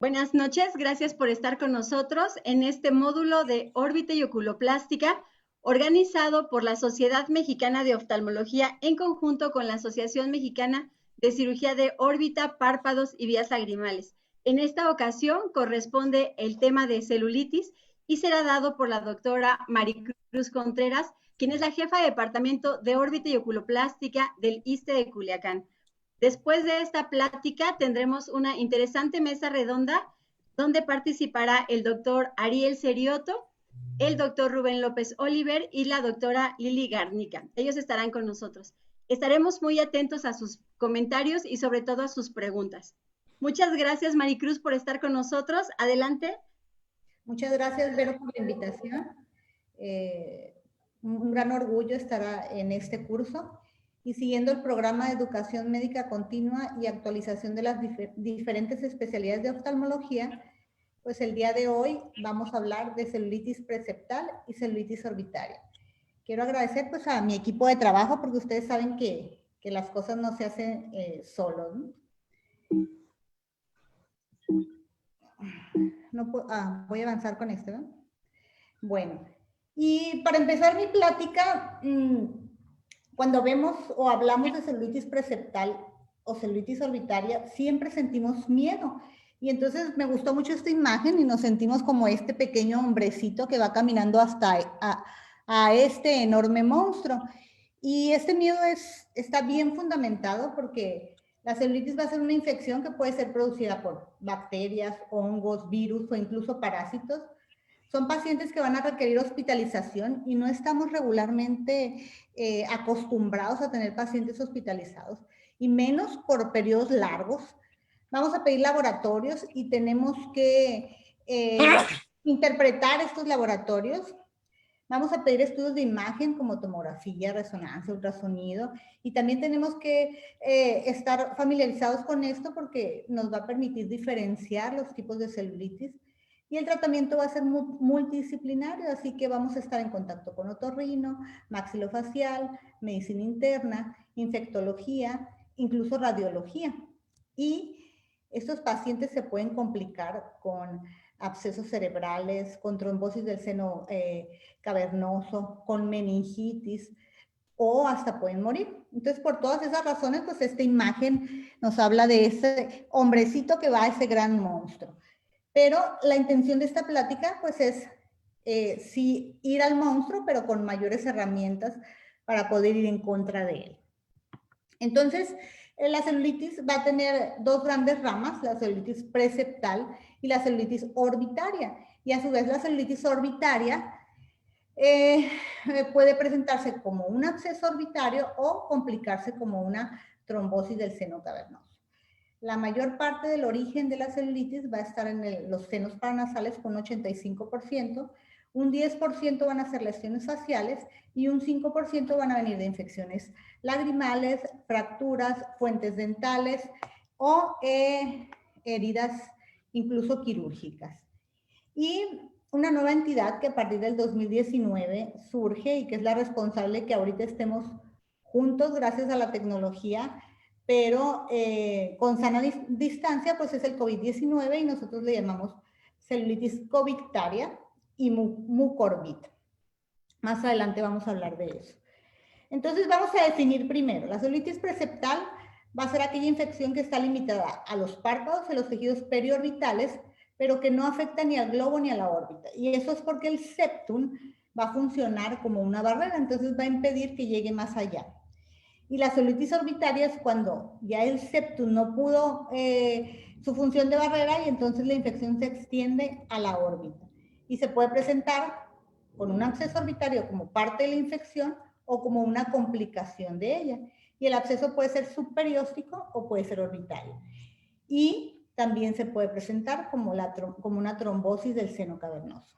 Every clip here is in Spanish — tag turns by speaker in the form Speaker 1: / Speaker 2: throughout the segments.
Speaker 1: Buenas noches, gracias por estar con nosotros en este módulo de órbita y oculoplástica organizado por la Sociedad Mexicana de Oftalmología en conjunto con la Asociación Mexicana de Cirugía de órbita, párpados y vías lagrimales. En esta ocasión corresponde el tema de celulitis y será dado por la doctora Maricruz Contreras, quien es la jefa de departamento de órbita y oculoplástica del ISSSTE de Culiacán. Después de esta plática tendremos una interesante mesa redonda donde participará el doctor Ariel Serioto, el doctor Rubén López Oliver y la doctora Lili Garnica. Ellos estarán con nosotros. Estaremos muy atentos a sus comentarios y sobre todo a sus preguntas. Muchas gracias, Maricruz, por estar con nosotros. Adelante.
Speaker 2: Muchas gracias, Vero, por la invitación. Un gran orgullo estar en este curso y siguiendo el programa de educación médica continua y actualización de las diferentes especialidades de oftalmología, pues el día de hoy vamos a hablar de celulitis preceptal y celulitis orbitaria. Quiero agradecer pues a mi equipo de trabajo porque ustedes saben que las cosas no se hacen solos, ¿no? Voy a avanzar con esto, ¿no? Bueno, y para empezar mi plática, cuando vemos o hablamos de celulitis preceptal o celulitis orbitaria, siempre sentimos miedo. Y entonces me gustó mucho esta imagen y nos sentimos como este pequeño hombrecito que va caminando hasta a este enorme monstruo. Y este miedo está bien fundamentado porque la celulitis va a ser una infección que puede ser producida por bacterias, hongos, virus o incluso parásitos. Son pacientes que van a requerir hospitalización y no estamos regularmente acostumbrados a tener pacientes hospitalizados, y menos por periodos largos. Vamos a pedir laboratorios y tenemos que interpretar estos laboratorios. Vamos a pedir estudios de imagen como tomografía, resonancia, ultrasonido, y también tenemos que estar familiarizados con esto porque nos va a permitir diferenciar los tipos de celulitis. Y el tratamiento va a ser multidisciplinario, así que vamos a estar en contacto con otorrino, maxilofacial, medicina interna, infectología, incluso radiología. Y estos pacientes se pueden complicar con abscesos cerebrales, con trombosis del seno cavernoso, con meningitis, o hasta pueden morir. Entonces, por todas esas razones, pues esta imagen nos habla de ese hombrecito que va a ese gran monstruo. Pero la intención de esta plática, pues es sí ir al monstruo, pero con mayores herramientas para poder ir en contra de él. Entonces, la celulitis va a tener dos grandes ramas, la celulitis preceptal y la celulitis orbitaria. Y a su vez la celulitis orbitaria puede presentarse como un absceso orbitario o complicarse como una trombosis del seno cavernoso. La mayor parte del origen de la celulitis va a estar en los senos paranasales con 85%, un 10% van a ser lesiones faciales y un 5% van a venir de infecciones lagrimales, fracturas, fuentes dentales o heridas incluso quirúrgicas. Y una nueva entidad que a partir del 2019 surge y que es la responsable que ahorita estemos juntos gracias a la tecnología, pero con sana distancia, pues es el COVID-19 y nosotros le llamamos celulitis covictaria y mucorbit. Más adelante vamos a hablar de eso. Entonces vamos a definir primero, la celulitis preceptal va a ser aquella infección que está limitada a los párpados, a los tejidos periorbitales, pero que no afecta ni al globo ni a la órbita. Y eso es porque el septum va a funcionar como una barrera, entonces va a impedir que llegue más allá. Y la celulitis orbitaria es cuando ya el septum no pudo su función de barrera y entonces la infección se extiende a la órbita. Y se puede presentar con un absceso orbitario como parte de la infección o como una complicación de ella. Y el absceso puede ser subperióstico o puede ser orbitario. Y también se puede presentar como una trombosis del seno cavernoso,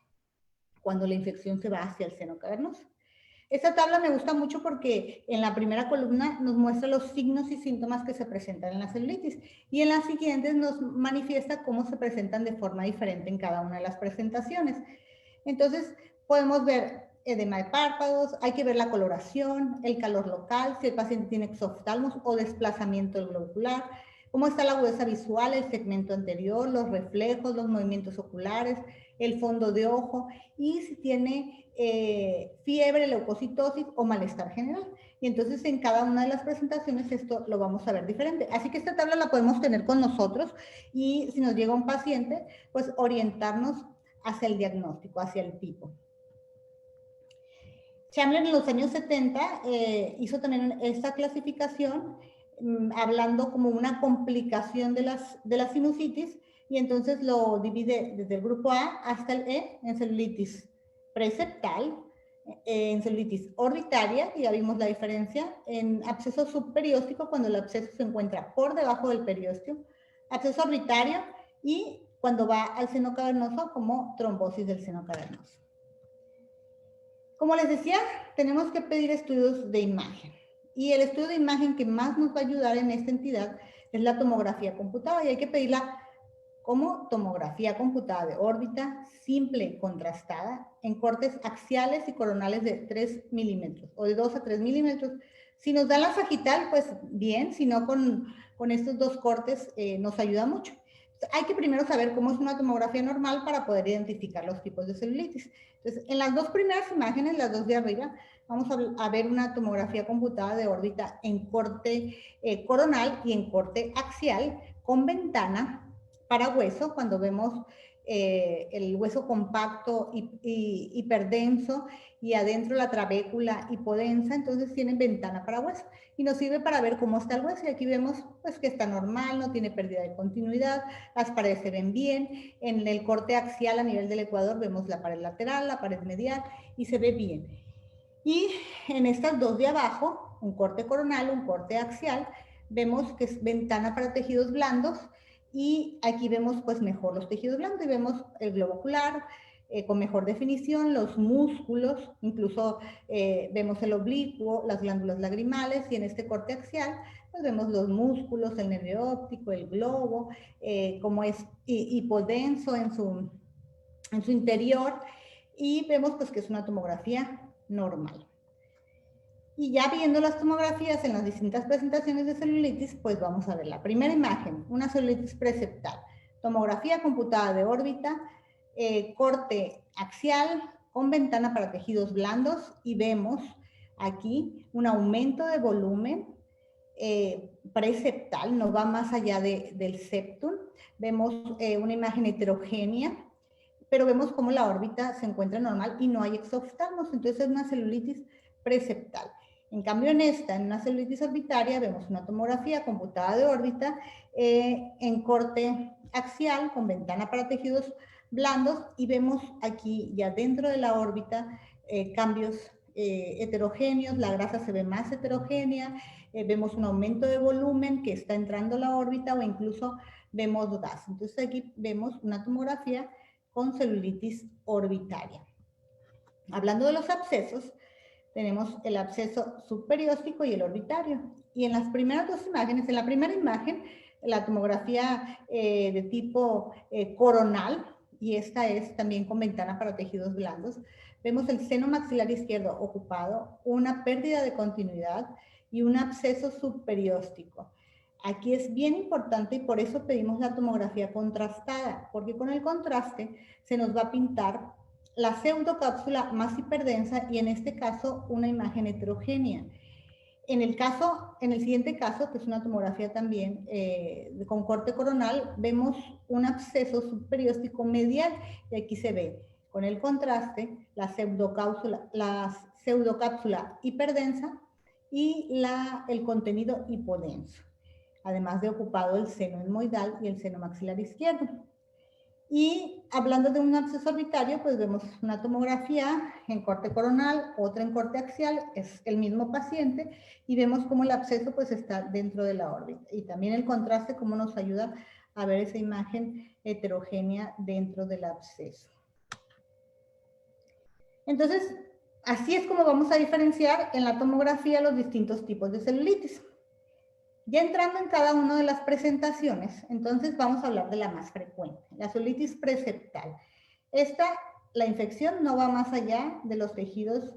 Speaker 2: cuando la infección se va hacia el seno cavernoso. Esta tabla me gusta mucho porque en la primera columna nos muestra los signos y síntomas que se presentan en la celulitis y en las siguientes nos manifiesta cómo se presentan de forma diferente en cada una de las presentaciones. Entonces podemos ver edema de párpados, hay que ver la coloración, el calor local, si el paciente tiene exoftalmos o desplazamiento del globo ocular, cómo está la agudeza visual, el segmento anterior, los reflejos, los movimientos oculares, el fondo de ojo y si tiene fiebre, leucocitosis o malestar general. Y entonces en cada una de las presentaciones esto lo vamos a ver diferente. Así que esta tabla la podemos tener con nosotros y si nos llega un paciente, pues orientarnos hacia el diagnóstico, hacia el tipo. Chamberlain en los años 70 hizo también esta clasificación hablando como una complicación de la sinusitis y entonces lo divide desde el grupo A hasta el E en celulitis preseptal, en celulitis orbitaria, y ya vimos la diferencia, en absceso subperióstico cuando el absceso se encuentra por debajo del periósteo, absceso orbitario y cuando va al seno cavernoso como trombosis del seno cavernoso. Como les decía, tenemos que pedir estudios de imagen. Y el estudio de imagen que más nos va a ayudar en esta entidad es la tomografía computada. Y hay que pedirla como tomografía computada de órbita, simple, contrastada, en cortes axiales y coronales de 3 milímetros o de 2 a 3 milímetros. Si nos da la sagital, pues bien, si no con estos dos cortes nos ayuda mucho. Hay que primero saber cómo es una tomografía normal para poder identificar los tipos de celulitis. Entonces, en las dos primeras imágenes, las dos de arriba, vamos a ver una tomografía computada de órbita en corte coronal y en corte axial con ventana para hueso, cuando vemos el hueso compacto y hiperdenso y adentro la trabécula hipodensa, entonces tienen ventana para hueso y nos sirve para ver cómo está el hueso. Y aquí vemos pues que está normal, no tiene pérdida de continuidad, las paredes se ven bien. En el corte axial a nivel del ecuador vemos la pared lateral, la pared medial y se ve bien. Y en estas dos de abajo, un corte coronal, un corte axial, vemos que es ventana para tejidos blandos y aquí vemos pues mejor los tejidos blandos y vemos el globo ocular con mejor definición, los músculos, incluso vemos el oblicuo, las glándulas lagrimales y en este corte axial pues vemos los músculos, el nervio óptico, el globo, como es hipodenso en su interior y vemos pues que es una tomografía normal. Y ya viendo las tomografías en las distintas presentaciones de celulitis, pues vamos a ver la primera imagen, una celulitis preseptal. Tomografía computada de órbita, corte axial con ventana para tejidos blandos y vemos aquí un aumento de volumen preseptal, no va más allá del septum. Vemos una imagen heterogénea, pero vemos cómo la órbita se encuentra normal y no hay exoftalmos, entonces es una celulitis preseptal. En cambio, en una celulitis orbitaria, vemos una tomografía computada de órbita en corte axial con ventana para tejidos blandos y vemos aquí ya dentro de la órbita cambios heterogéneos, la grasa se ve más heterogénea, vemos un aumento de volumen que está entrando a la órbita o incluso vemos gas. Entonces aquí vemos una tomografía con celulitis orbitaria. Hablando de los abscesos, tenemos el absceso subperióstico y el orbitario. Y en las primeras dos imágenes, en la primera imagen, la tomografía de tipo coronal, y esta es también con ventana para tejidos blandos, vemos el seno maxilar izquierdo ocupado, una pérdida de continuidad y un absceso subperióstico. Aquí es bien importante y por eso pedimos la tomografía contrastada, porque con el contraste se nos va a pintar la pseudocápsula más hiperdensa y en este caso una imagen heterogénea. En el siguiente caso, que es una tomografía también con corte coronal, vemos un absceso subperióstico medial y aquí se ve con el contraste la pseudocápsula hiperdensa y el contenido hipodenso, además de ocupado el seno etmoidal y el seno maxilar izquierdo. Y hablando de un absceso orbitario, pues vemos una tomografía en corte coronal, otra en corte axial, es el mismo paciente, y vemos cómo el absceso pues está dentro de la órbita. Y también el contraste, cómo nos ayuda a ver esa imagen heterogénea dentro del absceso. Entonces, así es como vamos a diferenciar en la tomografía los distintos tipos de celulitis. Ya entrando en cada una de las presentaciones, entonces vamos a hablar de la más frecuente, la celulitis preseptal. La infección no va más allá de los tejidos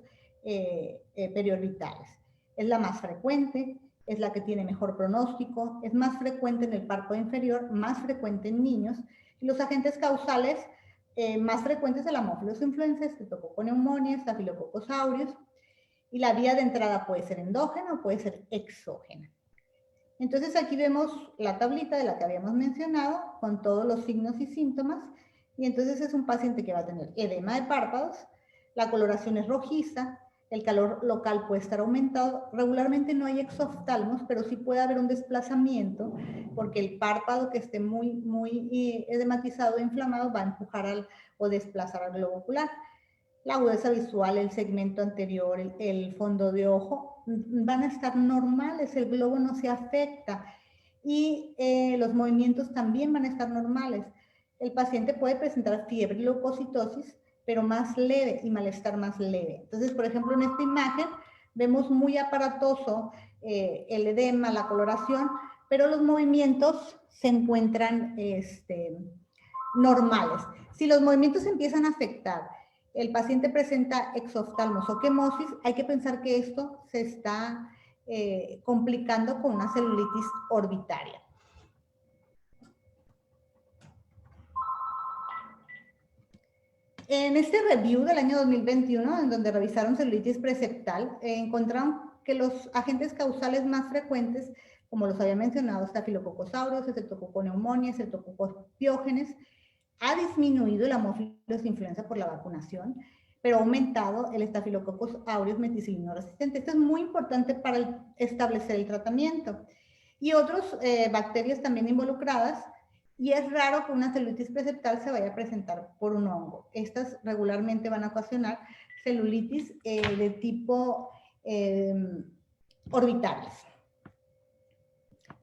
Speaker 2: periorbitales. Es la más frecuente, es la que tiene mejor pronóstico, es más frecuente en el párpado inferior, más frecuente en niños, y los agentes causales más frecuentes de la Haemophilus influenzae, Streptococcus pneumoniae, Staphylococcus aureus, y la vía de entrada puede ser endógena o puede ser exógena. Entonces aquí vemos la tablita de la que habíamos mencionado con todos los signos y síntomas, y entonces es un paciente que va a tener edema de párpados, la coloración es rojiza, el calor local puede estar aumentado, regularmente no hay exoftalmos, pero sí puede haber un desplazamiento porque el párpado que esté muy edematizado e inflamado va a empujar o desplazar al globo ocular. La agudeza visual, el segmento anterior, el fondo de ojo, van a estar normales, el globo no se afecta y los movimientos también van a estar normales. El paciente puede presentar fiebre y leucocitosis, pero más leve y malestar más leve. Entonces, por ejemplo, en esta imagen vemos muy aparatoso el edema, la coloración, pero los movimientos se encuentran normales. Si los movimientos empiezan a afectar, el paciente presenta exoftalmos o quemosis, hay que pensar que esto se está complicando con una celulitis orbitaria. En este review del año 2021, en donde revisaron celulitis preseptal, encontraron que los agentes causales más frecuentes, como los había mencionado, Staphylococcus aureus, Streptococcus pneumoniae, Streptococcus piógenes, ha disminuido la Haemophilus influenza por la vacunación, pero ha aumentado el Staphylococcus aureus meticilino resistente. Esto es muy importante para establecer el tratamiento. Y otras bacterias también involucradas, y es raro que una celulitis preseptal se vaya a presentar por un hongo. Estas regularmente van a ocasionar celulitis de tipo orbitales.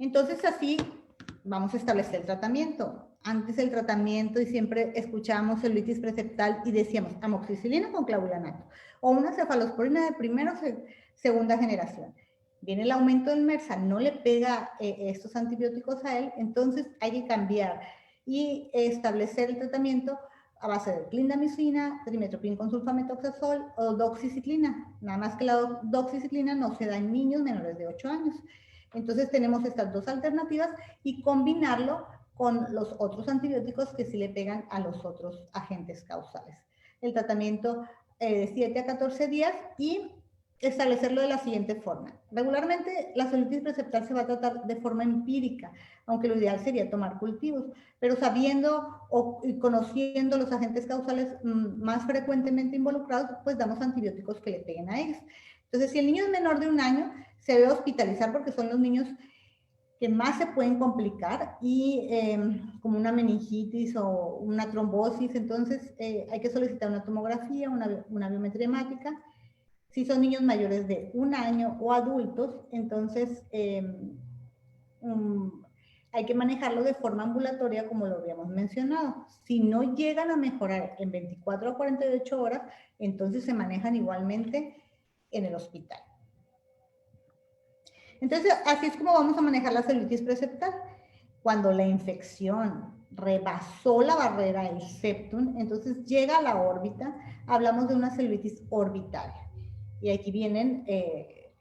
Speaker 2: Entonces así vamos a establecer el tratamiento. Antes el tratamiento, y siempre escuchábamos celulitis preseptal y decíamos amoxicilina con clavulanato o una cefalosporina de primera o segunda generación. Viene el aumento del MERSA, no le pega estos antibióticos a él, entonces hay que cambiar y establecer el tratamiento a base de clindamicina, trimestoprim con sulfamethoxazol o doxiciclina. Nada más que la doxiciclina no se da en niños menores de 8 años. Entonces tenemos estas dos alternativas y combinarlo con los otros antibióticos que sí le pegan a los otros agentes causales. El tratamiento de 7 a 14 días y establecerlo de la siguiente forma. Regularmente la celulitis preseptal se va a tratar de forma empírica, aunque lo ideal sería tomar cultivos, pero sabiendo o conociendo los agentes causales más frecuentemente involucrados, pues damos antibióticos que le peguen a ellos. Entonces, si el niño es menor de 1 año, se debe hospitalizar porque son los niños que más se pueden complicar y como una meningitis o una trombosis, entonces hay que solicitar una tomografía, una biometría hemática. Si son niños mayores de 1 año o adultos, entonces hay que manejarlo de forma ambulatoria como lo habíamos mencionado. Si no llegan a mejorar en 24 a 48 horas, entonces se manejan igualmente en el hospital. Entonces, así es como vamos a manejar la celulitis preseptal. Cuando la infección rebasó la barrera, el septum, entonces llega a la órbita, hablamos de una celulitis orbitaria. Y aquí vienen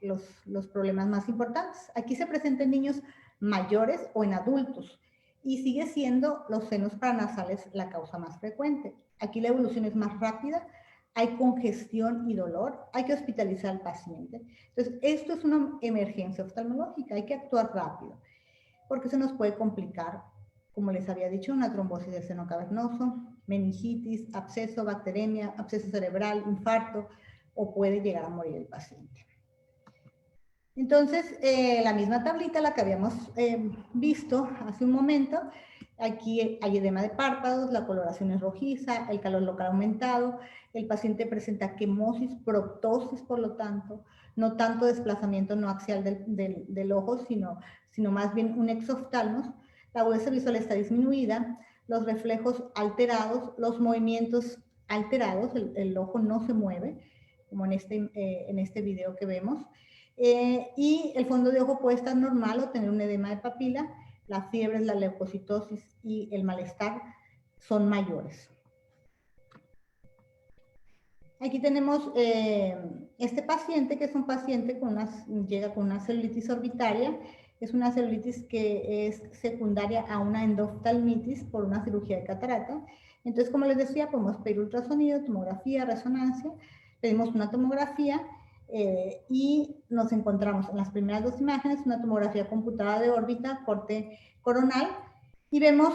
Speaker 2: los problemas más importantes. Aquí se presenta en niños mayores o en adultos y sigue siendo los senos paranasales la causa más frecuente. Aquí la evolución es más rápida, hay congestión y dolor, hay que hospitalizar al paciente. Entonces, esto es una emergencia oftalmológica, hay que actuar rápido, porque se nos puede complicar, como les había dicho, una trombosis del seno cavernoso, meningitis, absceso, bacteremia, absceso cerebral, infarto, o puede llegar a morir el paciente. Entonces, la misma tablita, la que habíamos visto hace un momento, aquí hay edema de párpados, la coloración es rojiza, el calor local aumentado, el paciente presenta quemosis, proptosis, por lo tanto, no tanto desplazamiento no axial del ojo, sino más bien un exoftalmos, la agudeza visual está disminuida, los reflejos alterados, los movimientos alterados, el ojo no se mueve, como en este video que vemos, y el fondo de ojo puede estar normal o tener un edema de papila, la fiebre, la leucocitosis y el malestar son mayores. Aquí tenemos este paciente, que es un paciente llega con una celulitis orbitaria. Es una celulitis que es secundaria a una endoftalmitis por una cirugía de catarata. Entonces, como les decía, podemos pedir ultrasonido, tomografía, resonancia. Pedimos una tomografía y nos encontramos en las primeras dos imágenes una tomografía computada de órbita, corte coronal, y vemos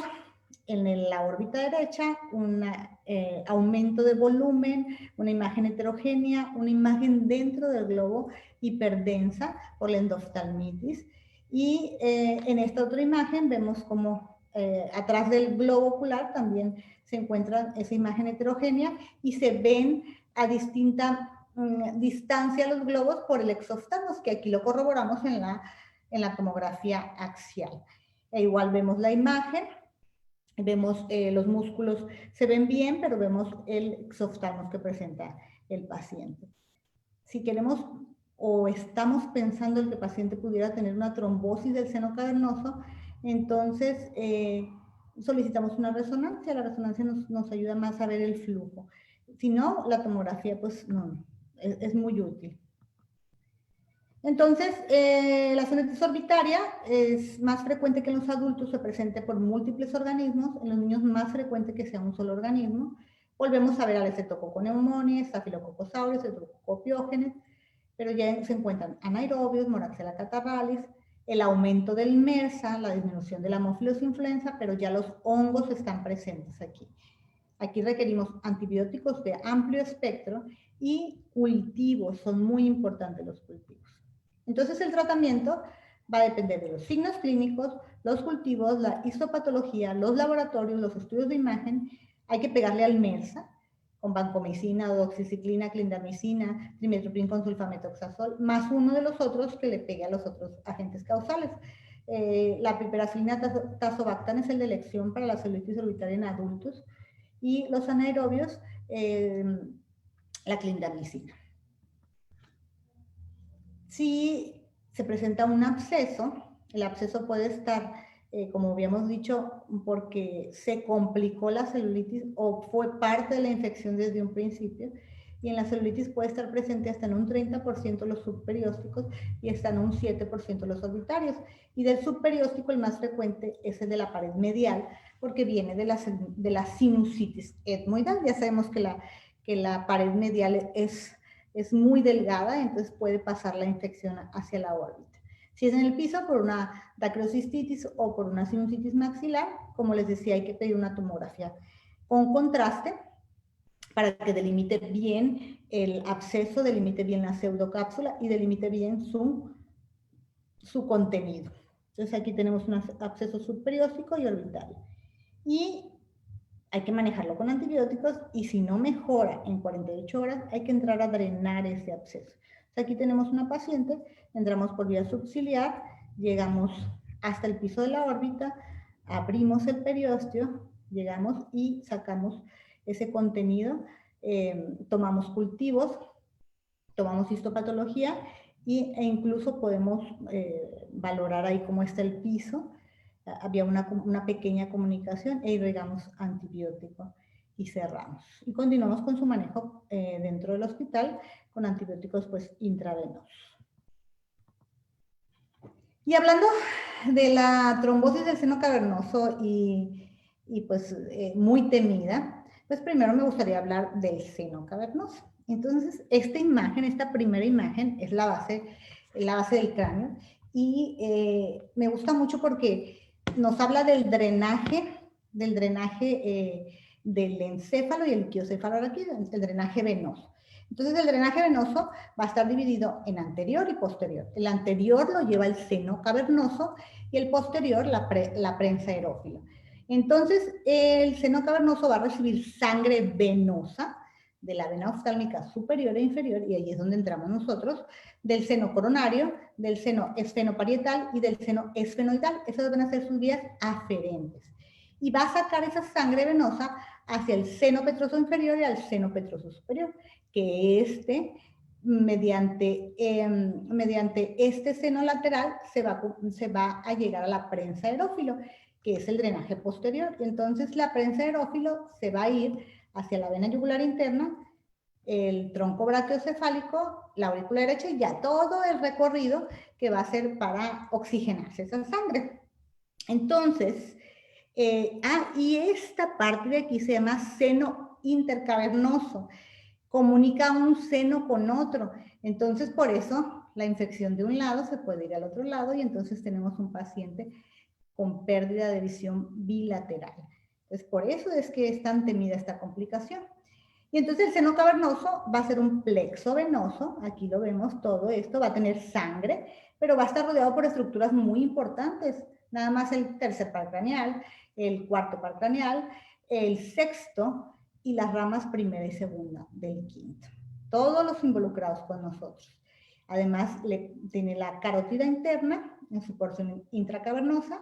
Speaker 2: en la órbita derecha un aumento de volumen, una imagen heterogénea, una imagen dentro del globo hiperdensa por la endoftalmitis. Y en esta otra imagen vemos como atrás del globo ocular también se encuentra esa imagen heterogénea y se ven a distinta distancia los globos por el exoftalmos, que aquí lo corroboramos en la tomografía axial. E igual vemos la imagen. Vemos los músculos, se ven bien, pero vemos el exoftalmos que presenta el paciente. Si queremos o estamos pensando en que el paciente pudiera tener una trombosis del seno cavernoso, entonces solicitamos una resonancia. La resonancia nos ayuda más a ver el flujo. Si no, la tomografía pues no, es muy útil. Entonces, la celulitis orbitaria es más frecuente que en los adultos, se presente por múltiples organismos. En los niños más frecuente que sea un solo organismo. Volvemos a ver al Streptococcus pneumoniae, Staphylococcus aureus, Streptococcus pyogenes, pero ya se encuentran anaerobios, Moraxella catarrhalis, el aumento del MRSA, la disminución de la Haemophilus influenza, pero ya los hongos están presentes aquí. Aquí requerimos antibióticos de amplio espectro y cultivos, son muy importantes los cultivos. Entonces el tratamiento va a depender de los signos clínicos, los cultivos, la histopatología, los laboratorios, los estudios de imagen. Hay que pegarle al MRSA con vancomicina, doxiciclina, clindamicina, trimethoprim con sulfamethoxazol, más uno de los otros que le pegue a los otros agentes causales. La piperacilina tazobactam es el de elección para la celulitis orbitaria en adultos, y los anaerobios, la clindamicina. Si se presenta un absceso, el absceso puede estar, como habíamos dicho, porque se complicó la celulitis o fue parte de la infección desde un principio, y en la celulitis puede estar presente hasta en un 30% los subperiósticos y hasta en un 7% los orbitarios. Y del subperióstico el más frecuente es el de la pared medial, porque viene de la sinusitis etmoidal. Ya sabemos que la pared medial es muy delgada, entonces puede pasar la infección hacia la órbita. Si es en el piso, por una dacrocistitis o por una sinusitis maxilar, como les decía, hay que pedir una tomografía con contraste para que delimite bien el absceso, delimite bien la pseudocápsula y delimite bien su contenido. Entonces aquí tenemos un absceso subperióstico y orbital. Y hay que manejarlo con antibióticos, y si no mejora en 48 horas, hay que entrar a drenar ese absceso. Entonces aquí tenemos una paciente, entramos por vía subciliar, llegamos hasta el piso de la órbita, abrimos el periósteo, llegamos y sacamos ese contenido, tomamos cultivos, tomamos histopatología e incluso podemos valorar ahí cómo está el piso. Había una pequeña comunicación e irrigamos antibiótico y cerramos. Y continuamos con su manejo dentro del hospital con antibióticos pues intravenosos. Y hablando de la trombosis del seno cavernoso y pues muy temida, pues primero me gustaría hablar del seno cavernoso. Entonces, esta imagen, esta primera imagen es la base del cráneo, y me gusta mucho porque nos habla del drenaje del encéfalo y el quiocéfalo raquídeo, el drenaje venoso. Entonces el drenaje venoso va a estar dividido en anterior y posterior. El anterior lo lleva el seno cavernoso y el posterior la prensa aerófila. Entonces el seno cavernoso va a recibir sangre venosa de la vena oftálmica superior e inferior, y ahí es donde entramos nosotros, del seno coronario, del seno esfenoparietal y del seno esfenoidal. Esas van a ser sus vías aferentes. Y va a sacar esa sangre venosa hacia el seno petroso inferior y al seno petroso superior, que mediante este seno lateral se va a llegar a la prensa aerófilo, que es el drenaje posterior. Entonces la prensa aerófilo se va a ir hacia la vena yugular interna, el tronco brachiocefálico, la aurícula derecha y ya todo el recorrido que va a ser para oxigenarse esa sangre. Entonces, y esta parte de aquí se llama seno intercavernoso, comunica un seno con otro. Entonces, por eso la infección de un lado se puede ir al otro lado y entonces tenemos un paciente con pérdida de visión bilateral. Entonces, por eso es que es tan temida esta complicación. Y entonces el seno cavernoso va a ser un plexo venoso, aquí lo vemos todo esto, va a tener sangre, pero va a estar rodeado por estructuras muy importantes, nada más el tercer par craneal, el cuarto par craneal, el sexto y las ramas primera y segunda del quinto. Todos los involucrados con nosotros. Además, tiene la carótida interna en su porción intracavernosa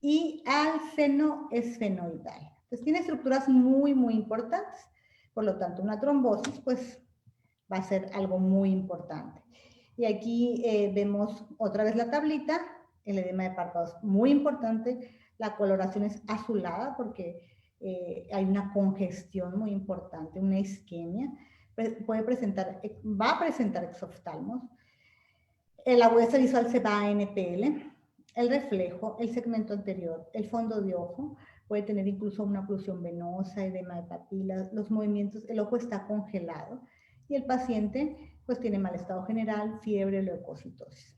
Speaker 2: y al seno esfenoidal. Entonces, tiene estructuras muy, muy importantes. Por lo tanto, una trombosis, pues, va a ser algo muy importante. Y aquí vemos otra vez la tablita, el edema de párpados muy importante, la coloración es azulada porque hay una congestión muy importante, una isquemia, va a presentar exoftalmos, la agudeza visual se va a NPL, el reflejo, el segmento anterior, el fondo de ojo, puede tener incluso una oclusión venosa, edema de papilas, los movimientos, el ojo está congelado y el paciente pues tiene mal estado general, fiebre, leucocitosis.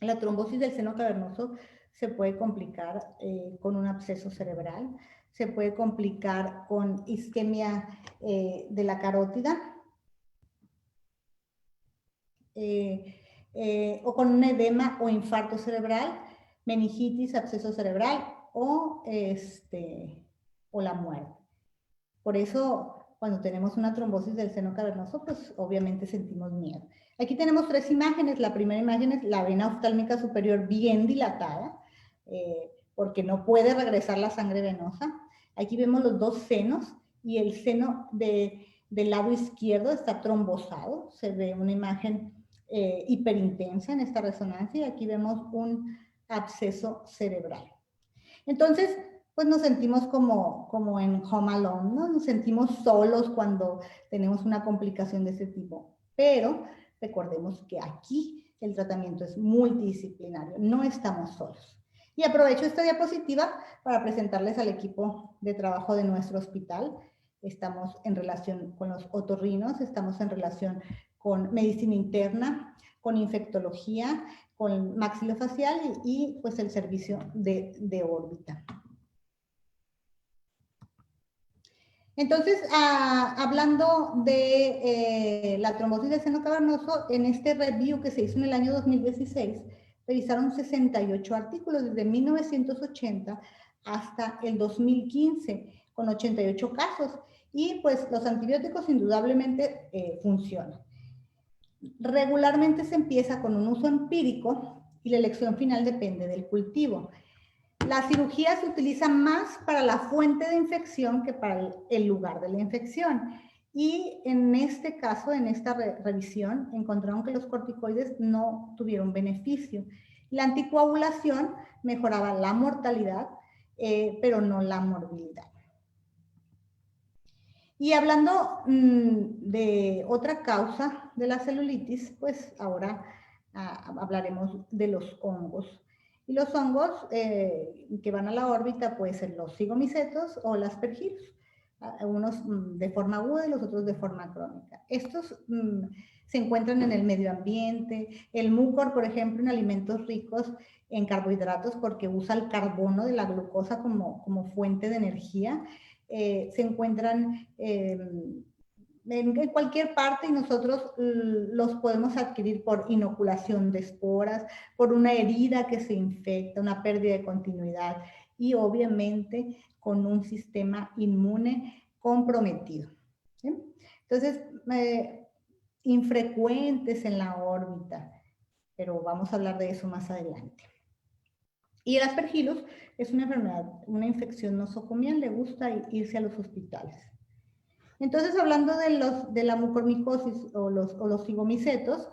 Speaker 2: La trombosis del seno cavernoso se puede complicar con un absceso cerebral, se puede complicar con isquemia de la carótida, o con un edema o infarto cerebral, meningitis, absceso cerebral o la muerte. Por eso, cuando tenemos una trombosis del seno cavernoso, pues obviamente sentimos miedo. Aquí tenemos tres imágenes. La primera imagen es la vena oftálmica superior bien dilatada, porque no puede regresar la sangre venosa. Aquí vemos los dos senos y el seno del lado izquierdo está trombosado. Se ve una imagen hiperintensa en esta resonancia y aquí vemos un absceso cerebral. Entonces, pues nos sentimos como en Home Alone, ¿no? Nos sentimos solos cuando tenemos una complicación de ese tipo. Pero recordemos que aquí el tratamiento es multidisciplinario, no estamos solos. Y aprovecho esta diapositiva para presentarles al equipo de trabajo de nuestro hospital. Estamos en relación con los otorrinos, estamos en relación con medicina interna, con infectología, con maxilofacial y pues el servicio de órbita. Entonces, hablando de la trombosis del seno cavernoso, en este review que se hizo en el año 2016, revisaron 68 artículos desde 1980 hasta el 2015, con 88 casos. Y pues los antibióticos indudablemente funcionan. Regularmente se empieza con un uso empírico y la elección final depende del cultivo. La cirugía se utiliza más para la fuente de infección que para el lugar de la infección. Y en este caso, en esta revisión, encontraron que los corticoides no tuvieron beneficio. La anticoagulación mejoraba la mortalidad, pero no la morbilidad. Y hablando de otra causa de la celulitis, pues ahora hablaremos de los hongos. Y los hongos que van a la órbita pueden ser los cigomicetos o las aspergillus, unos de forma aguda y los otros de forma crónica. Estos se encuentran en el medio ambiente, el mucor, por ejemplo, en alimentos ricos en carbohidratos porque usa el carbono de la glucosa como fuente de energía. Se encuentran en cualquier parte y nosotros los podemos adquirir por inoculación de esporas, por una herida que se infecta, una pérdida de continuidad y obviamente con un sistema inmune comprometido. ¿Sí? Entonces, infrecuentes en la órbita, pero vamos a hablar de eso más adelante. Y el aspergillus es una enfermedad, una infección nosocomial, le gusta irse a los hospitales. Entonces, hablando de la mucormicosis o los cigomicetos,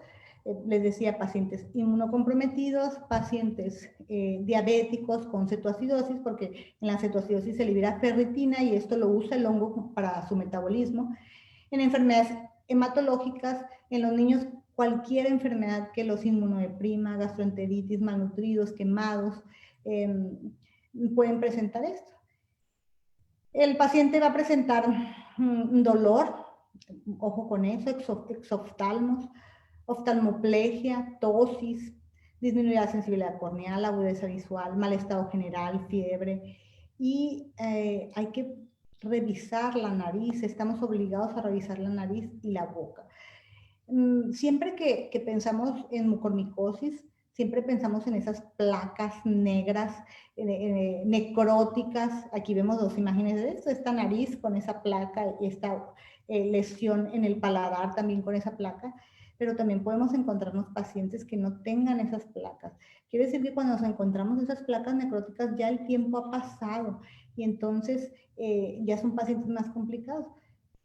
Speaker 2: les decía pacientes inmunocomprometidos, pacientes diabéticos con cetoacidosis, porque en la cetoacidosis se libera ferritina y esto lo usa el hongo para su metabolismo. En enfermedades Hematológicas, en los niños cualquier enfermedad que los inmunodeprima, gastroenteritis, malnutridos, quemados, pueden presentar esto. El paciente va a presentar dolor, ojo con eso, exoftalmos, oftalmoplegia, tosis, disminuida sensibilidad corneal, agudeza visual, mal estado general, fiebre. Y hay que revisar la nariz, estamos obligados a revisar la nariz y la boca. Siempre que pensamos en mucormicosis, siempre pensamos en esas placas negras, necróticas. Aquí vemos dos imágenes de esto, esta nariz con esa placa y esta lesión en el paladar también con esa placa, pero también podemos encontrarnos pacientes que no tengan esas placas. Quiere decir que cuando nos encontramos esas placas necróticas ya el tiempo ha pasado y entonces ya son pacientes más complicados.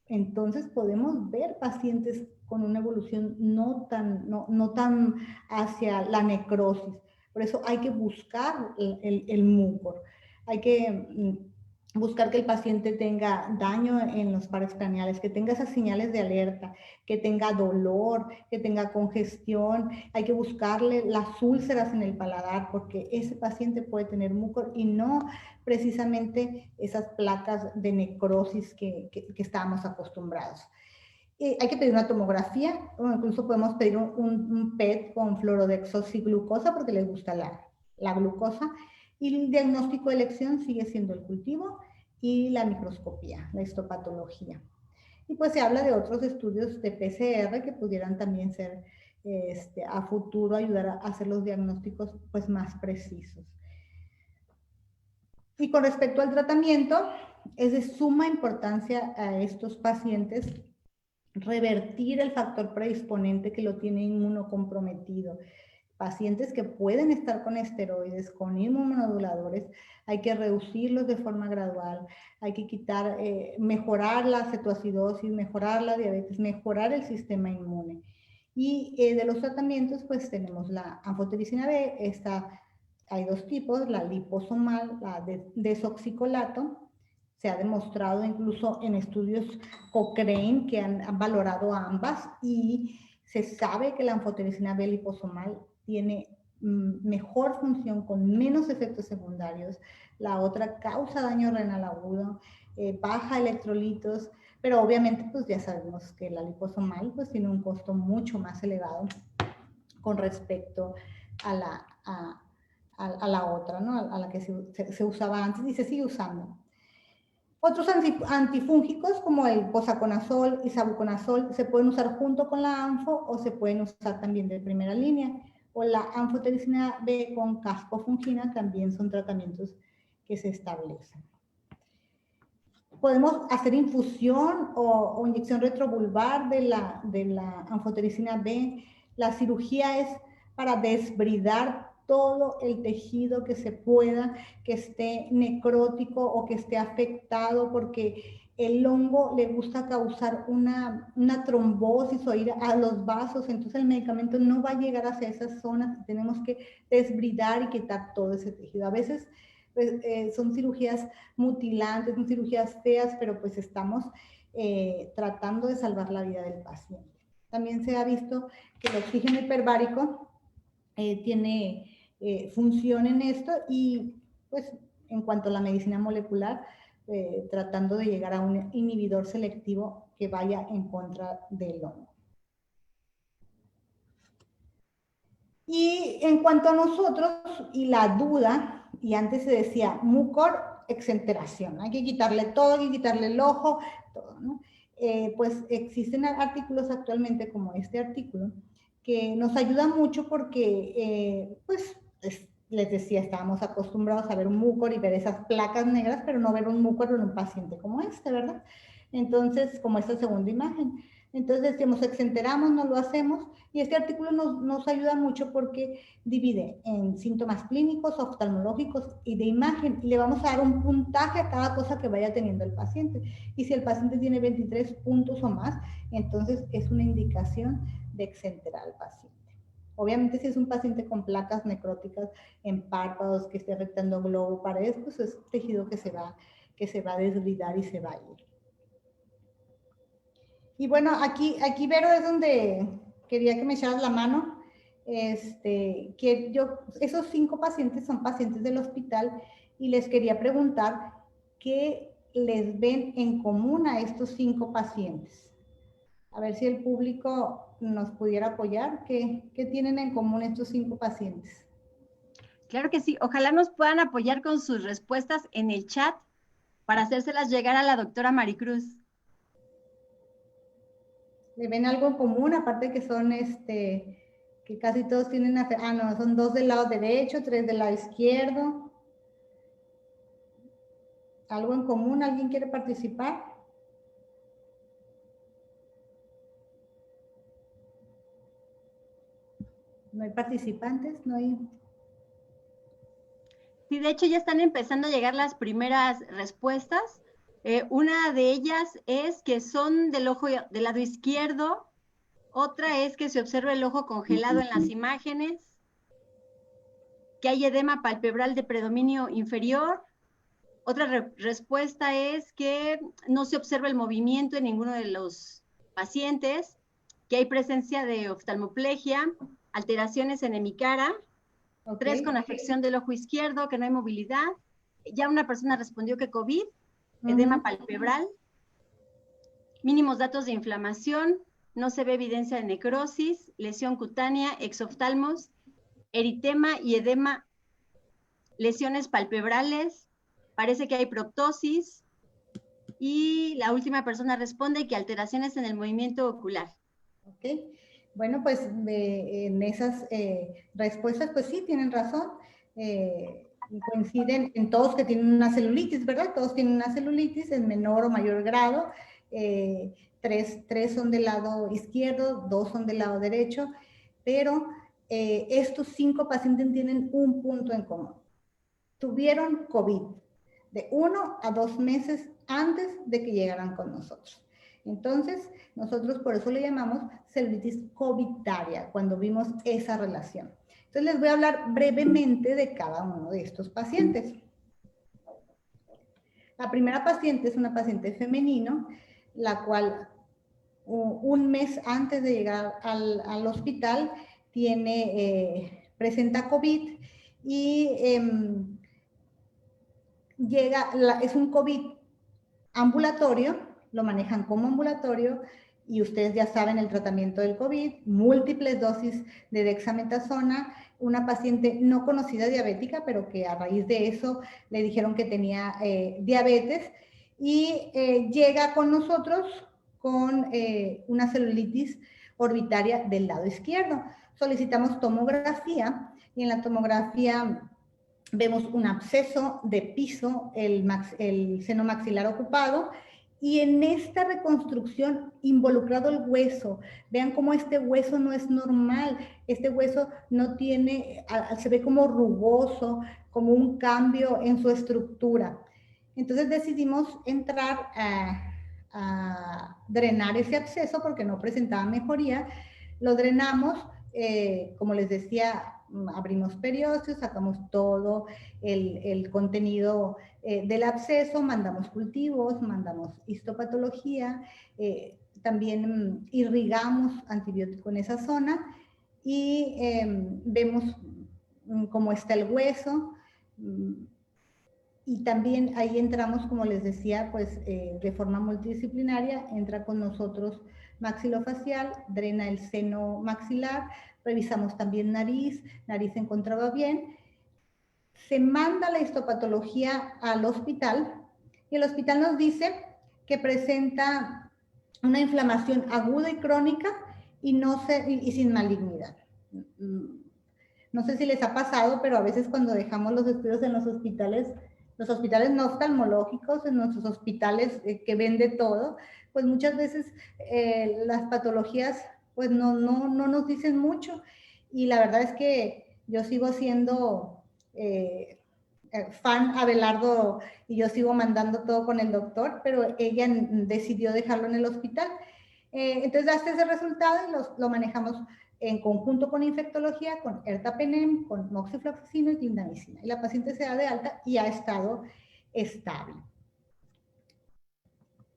Speaker 2: Entonces podemos ver pacientes con una evolución no tan hacia la necrosis. Por eso hay que buscar el mucor. Hay que buscar que el paciente tenga daño en los pares craneales, que tenga esas señales de alerta, que tenga dolor, que tenga congestión. Hay que buscarle las úlceras en el paladar porque ese paciente puede tener mucor y no precisamente esas placas de necrosis que estábamos acostumbrados. Hay que pedir una tomografía, o incluso podemos pedir un PET con fluorodeoxiglucosa porque les gusta la glucosa. Y el diagnóstico de elección sigue siendo el cultivo y la microscopía, la histopatología. Y pues se habla de otros estudios de PCR que pudieran también ser a futuro ayudar a hacer los diagnósticos pues más precisos. Y con respecto al tratamiento, es de suma importancia a estos pacientes revertir el factor predisponente que lo tiene inmunocomprometido. Pacientes que pueden estar con esteroides, con inmunomoduladores, hay que reducirlos de forma gradual, hay que quitar, mejorar la cetoacidosis, mejorar la diabetes, mejorar el sistema inmune. Y de los tratamientos, pues tenemos la anfotericina B, hay dos tipos, la liposomal, la desoxicolato. Se ha demostrado incluso en estudios Cochrane que han valorado ambas y se sabe que la anfotericina B liposomal tiene mejor función con menos efectos secundarios. La otra causa daño renal agudo, baja electrolitos, pero obviamente pues ya sabemos que la liposomal pues tiene un costo mucho más elevado con respecto a la otra, ¿no? A la que se usaba antes y se sigue usando. Otros antifúngicos como el posaconazol y sabuconazol se pueden usar junto con la anfo o se pueden usar también de primera línea. O la anfotericina B con caspofungina también son tratamientos que se establecen. Podemos hacer infusión o inyección retrovulvar de la anfotericina B. La cirugía es para desbridar todo el tejido que se pueda, que esté necrótico o que esté afectado, porque el hongo le gusta causar una trombosis o ir a los vasos, entonces el medicamento no va a llegar hacia esas zonas, tenemos que desbridar y quitar todo ese tejido. A veces pues, son cirugías mutilantes, son cirugías feas, pero pues estamos tratando de salvar la vida del paciente. También se ha visto que el oxígeno hiperbárico tiene función en esto y pues en cuanto a la medicina molecular, tratando de llegar a un inhibidor selectivo que vaya en contra del hongo. Y en cuanto a nosotros y la duda, y antes se decía mucor, exenteración, hay que quitarle todo, hay que quitarle el ojo, todo, ¿no? Pues existen artículos actualmente como este artículo que nos ayuda mucho porque, pues, les decía, estábamos acostumbrados a ver un mucor y ver esas placas negras, pero no ver un mucor en un paciente como este, ¿verdad? Entonces, como esta segunda imagen. Entonces decimos, exenteramos, no lo hacemos, y este artículo nos ayuda mucho porque divide en síntomas clínicos, oftalmológicos y de imagen, y le vamos a dar un puntaje a cada cosa que vaya teniendo el paciente. Y si el paciente tiene 23 puntos o más, entonces es una indicación de exenterar al paciente. Obviamente si es un paciente con placas necróticas en párpados, que esté afectando globo, paredes, pues es tejido que se va a desbridar y se va a ir. Y bueno, aquí Vero es donde quería que me echaras la mano. Que esos 5 pacientes son pacientes del hospital y les quería preguntar qué les ven en común a estos 5 pacientes. A ver si el público nos pudiera apoyar. ¿Qué tienen en común estos 5 pacientes?
Speaker 1: Claro que sí. Ojalá nos puedan apoyar con sus respuestas en el chat para hacérselas llegar a la doctora Maricruz.
Speaker 2: ¿Le ven algo en común? Aparte que son, que casi todos tienen, no, son 2 del lado derecho, 3 del lado izquierdo. ¿Algo en común? ¿Alguien quiere participar? ¿No hay participantes? ¿No hay?
Speaker 1: Sí, de hecho ya están empezando a llegar las primeras respuestas. Una de ellas es que son del ojo del lado izquierdo, otra es que se observa el ojo congelado en las imágenes, que hay edema palpebral de predominio inferior. Otra respuesta es que no se observa el movimiento en ninguno de los pacientes, que hay presencia de oftalmoplegia, alteraciones en hemicara,
Speaker 2: Okay.
Speaker 1: 3 con afección del ojo izquierdo, que no hay movilidad. Ya una persona respondió que COVID, edema palpebral, mínimos datos de inflamación, no se ve evidencia de necrosis, lesión cutánea, exoftalmos, eritema y edema, lesiones palpebrales, parece que hay proptosis, y la última persona responde que alteraciones en el movimiento ocular.
Speaker 2: Ok, bueno, pues en esas respuestas, pues sí, tienen razón. Coinciden en todos que tienen una celulitis, ¿verdad? Todos tienen una celulitis en menor o mayor grado. 3 son del lado izquierdo, 2 son del lado derecho, pero estos 5 pacientes tienen un punto en común. Tuvieron COVID de 1 a 2 meses antes de que llegaran con nosotros. Entonces, nosotros por eso le llamamos celulitis covitaria, cuando vimos esa relación. Entonces, les voy a hablar brevemente de cada uno de estos pacientes. La primera paciente es una paciente femenino, la cual un mes antes de llegar al hospital presenta COVID y es un COVID ambulatorio, lo manejan como ambulatorio y ustedes ya saben el tratamiento del COVID, múltiples dosis de dexametasona, una paciente no conocida diabética, pero que a raíz de eso le dijeron que tenía diabetes y llega con nosotros con una celulitis orbitaria del lado izquierdo. Solicitamos tomografía y en la tomografía vemos un absceso de piso, el seno maxilar ocupado, y en esta reconstrucción involucrado el hueso. Vean cómo este hueso no es normal, este hueso no tiene, se ve como rugoso, como un cambio en su estructura. Entonces decidimos entrar a drenar ese absceso porque no presentaba mejoría. Lo drenamos, como les decía, abrimos periósteos, sacamos todo el contenido del absceso, mandamos cultivos, mandamos histopatología, también irrigamos antibiótico en esa zona y vemos cómo está el hueso. Y también ahí entramos, como les decía, pues de forma multidisciplinaria, entra con nosotros maxilofacial, drena el seno maxilar, revisamos también nariz se encontraba bien, se manda la histopatología al hospital y el hospital nos dice que presenta una inflamación aguda y crónica y sin malignidad. No sé si les ha pasado, pero a veces cuando dejamos los estudios en los hospitales no oftalmológicos, en nuestros hospitales que ven de todo, pues muchas veces las patologías pues no nos dicen mucho y la verdad es que yo sigo siendo fan Abelardo y yo sigo mandando todo con el doctor, pero ella decidió dejarlo en el hospital. Entonces, hasta ese resultado y lo manejamos en conjunto con infectología, con ertapenem, con moxifloxacino y clindamicina. Y la paciente se da de alta y ha estado estable.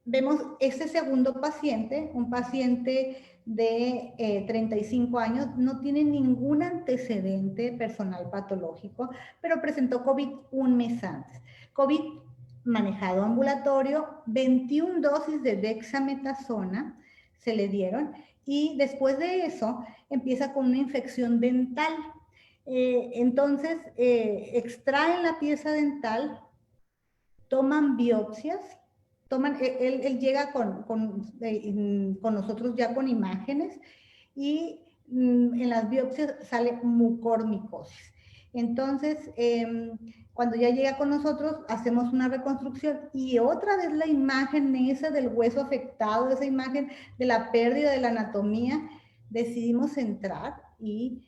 Speaker 2: vemos este segundo paciente, un paciente de 35 años, no tiene ningún antecedente personal patológico, pero presentó COVID un mes antes. COVID manejado ambulatorio, 21 dosis de dexametasona se le dieron y después de eso empieza con una infección dental. Entonces, extraen la pieza dental, toman biopsias, él llega con nosotros ya con imágenes y en las biopsias sale mucormicosis. Entonces, cuando ya llega con nosotros, hacemos una reconstrucción y otra vez la imagen esa del hueso afectado, esa imagen de la pérdida de la anatomía, decidimos entrar y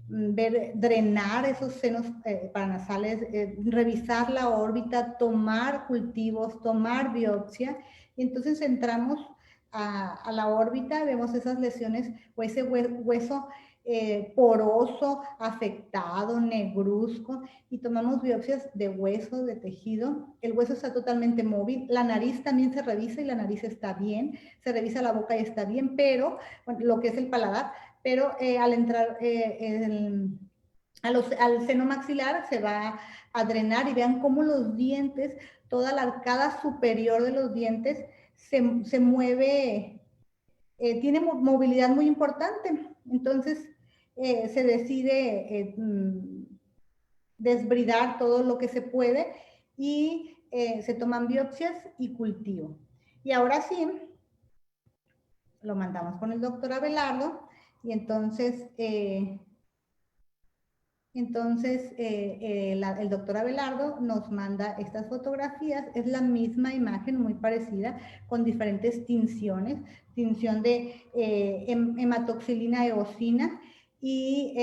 Speaker 2: drenar esos senos paranasales, revisar la órbita, tomar cultivos, tomar biopsia. Y entonces entramos a la órbita, vemos esas lesiones o ese hueso poroso, afectado, negruzco, y tomamos biopsias de hueso, de tejido. El hueso está totalmente móvil, la nariz también se revisa y la nariz está bien, se revisa la boca y está bien, pero bueno, lo que es el paladar, pero al entrar al seno maxilar se va a drenar y vean cómo los dientes, toda la arcada superior de los dientes se mueve, tiene movilidad muy importante. Entonces se decide desbridar todo lo que se puede y se toman biopsias y cultivo. Y ahora sí, lo mandamos con el doctor Abelardo y entonces el doctor Abelardo nos manda estas fotografías, es la misma imagen, muy parecida, con diferentes tinciones, tinción de hematoxilina eosina y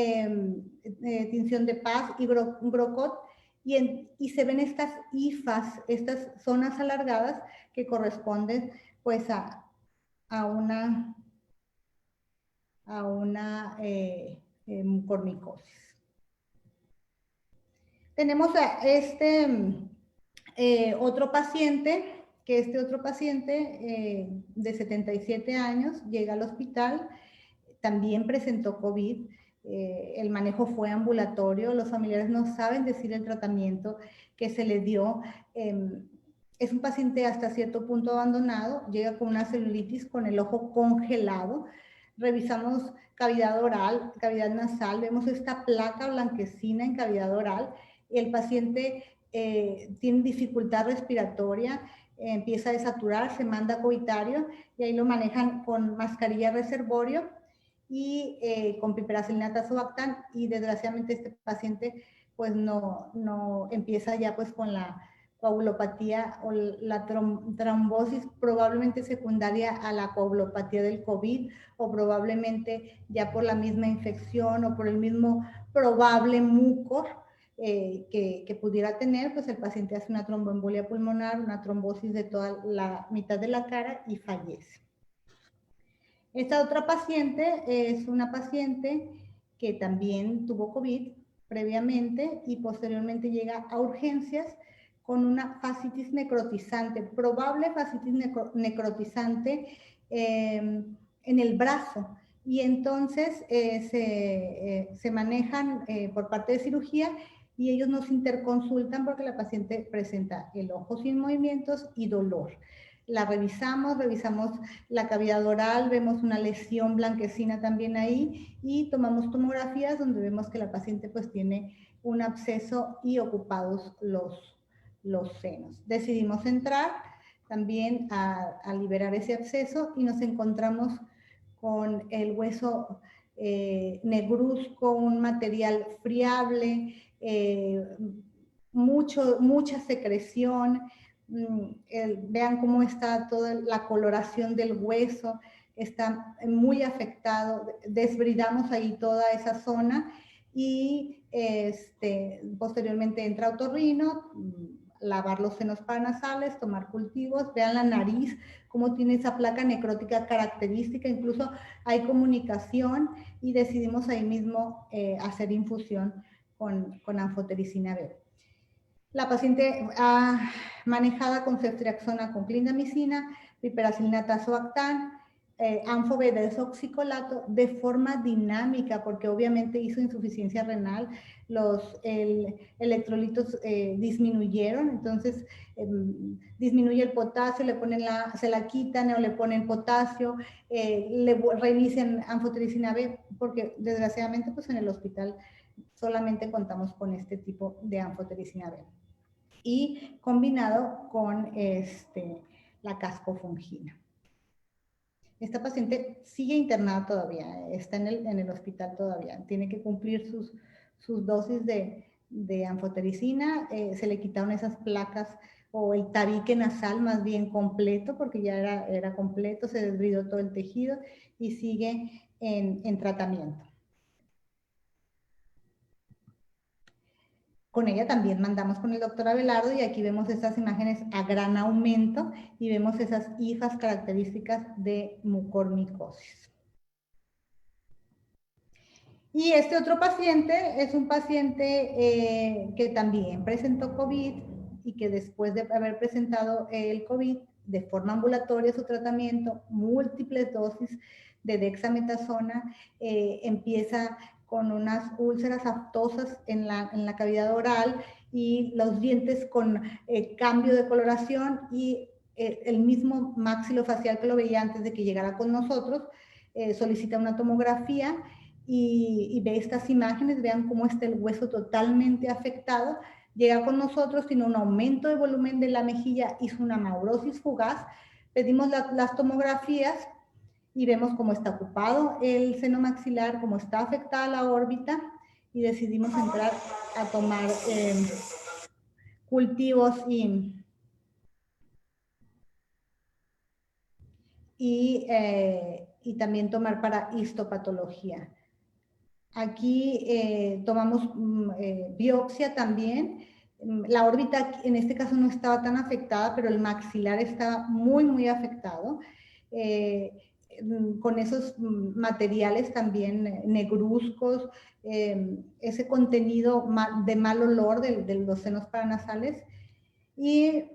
Speaker 2: tinción de paz y Grocot, y se ven estas hifas, estas zonas alargadas que corresponden pues a una mucormicosis. Tenemos a otro paciente, de 77 años llega al hospital, también presentó COVID, el manejo fue ambulatorio, los familiares no saben decir el tratamiento que se le dio, es un paciente hasta cierto punto abandonado, llega con una celulitis, con el ojo congelado, revisamos cavidad oral, cavidad nasal, vemos esta placa blanquecina en cavidad oral, el paciente tiene dificultad respiratoria, empieza a desaturar, se manda a coitario y ahí lo manejan con mascarilla reservorio y con piperacilina tazobactam, y desgraciadamente este paciente pues no empieza ya pues con la coagulopatía o la trombosis probablemente secundaria a la coagulopatía del COVID, o probablemente ya por la misma infección o por el mismo probable mucor que pudiera tener, pues el paciente hace una tromboembolia pulmonar, una trombosis de toda la mitad de la cara y fallece. Esta otra paciente es una paciente que también tuvo COVID previamente y posteriormente llega a urgencias con una fascitis necrotizante, probable fascitis necrotizante en el brazo. Y entonces se manejan por parte de cirugía y ellos nos interconsultan porque la paciente presenta el ojo sin movimientos y dolor. La revisamos la cavidad oral, vemos una lesión blanquecina también ahí y tomamos tomografías donde vemos que la paciente pues tiene un absceso y ocupados los senos. Decidimos entrar también a liberar ese absceso y nos encontramos con el hueso negruzco, un material friable, mucha secreción. Vean cómo está toda la coloración del hueso, está muy afectado, desbridamos ahí toda esa zona y posteriormente entra otorrino, lavar los senos paranasales, tomar cultivos, vean la nariz, cómo tiene esa placa necrótica característica, incluso hay comunicación y decidimos ahí mismo hacer infusión con anfotericina B. La paciente manejada con ceftriaxona con clindamicina, piperacilina tazobactam, anfobedesoxicolato de forma dinámica, porque obviamente hizo insuficiencia renal, los electrolitos disminuyeron, entonces disminuye el potasio, se la quitan o le ponen potasio, le reinician anfotericina B, porque desgraciadamente pues en el hospital solamente contamos con este tipo de anfotericina B. Y combinado con la cascofungina. Esta paciente sigue internada todavía, está en el hospital todavía, tiene que cumplir sus dosis de anfotericina, se le quitaron esas placas o el tabique nasal más bien completo, porque ya era completo, se desbridó todo el tejido y sigue en tratamiento. Con ella también mandamos con el doctor Abelardo y aquí vemos estas imágenes a gran aumento y vemos esas hifas características de mucormicosis. Y este otro paciente es un paciente que también presentó COVID y que después de haber presentado el COVID de forma ambulatoria su tratamiento, múltiples dosis de dexametasona, empieza con unas úlceras aftosas en la cavidad oral y los dientes con cambio de coloración y el mismo maxilofacial que lo veía antes de que llegara con nosotros, solicita una tomografía y ve estas imágenes, vean cómo está el hueso totalmente afectado, llega con nosotros, tiene un aumento de volumen de la mejilla, hizo una maurosis fugaz, pedimos las tomografías y vemos cómo está ocupado el seno maxilar, cómo está afectada la órbita y decidimos entrar a tomar cultivos y también tomar para histopatología. Aquí tomamos biopsia también. La órbita en este caso no estaba tan afectada, pero el maxilar estaba muy, muy afectado. Con esos materiales también negruzcos, ese contenido de mal olor de los senos paranasales. Y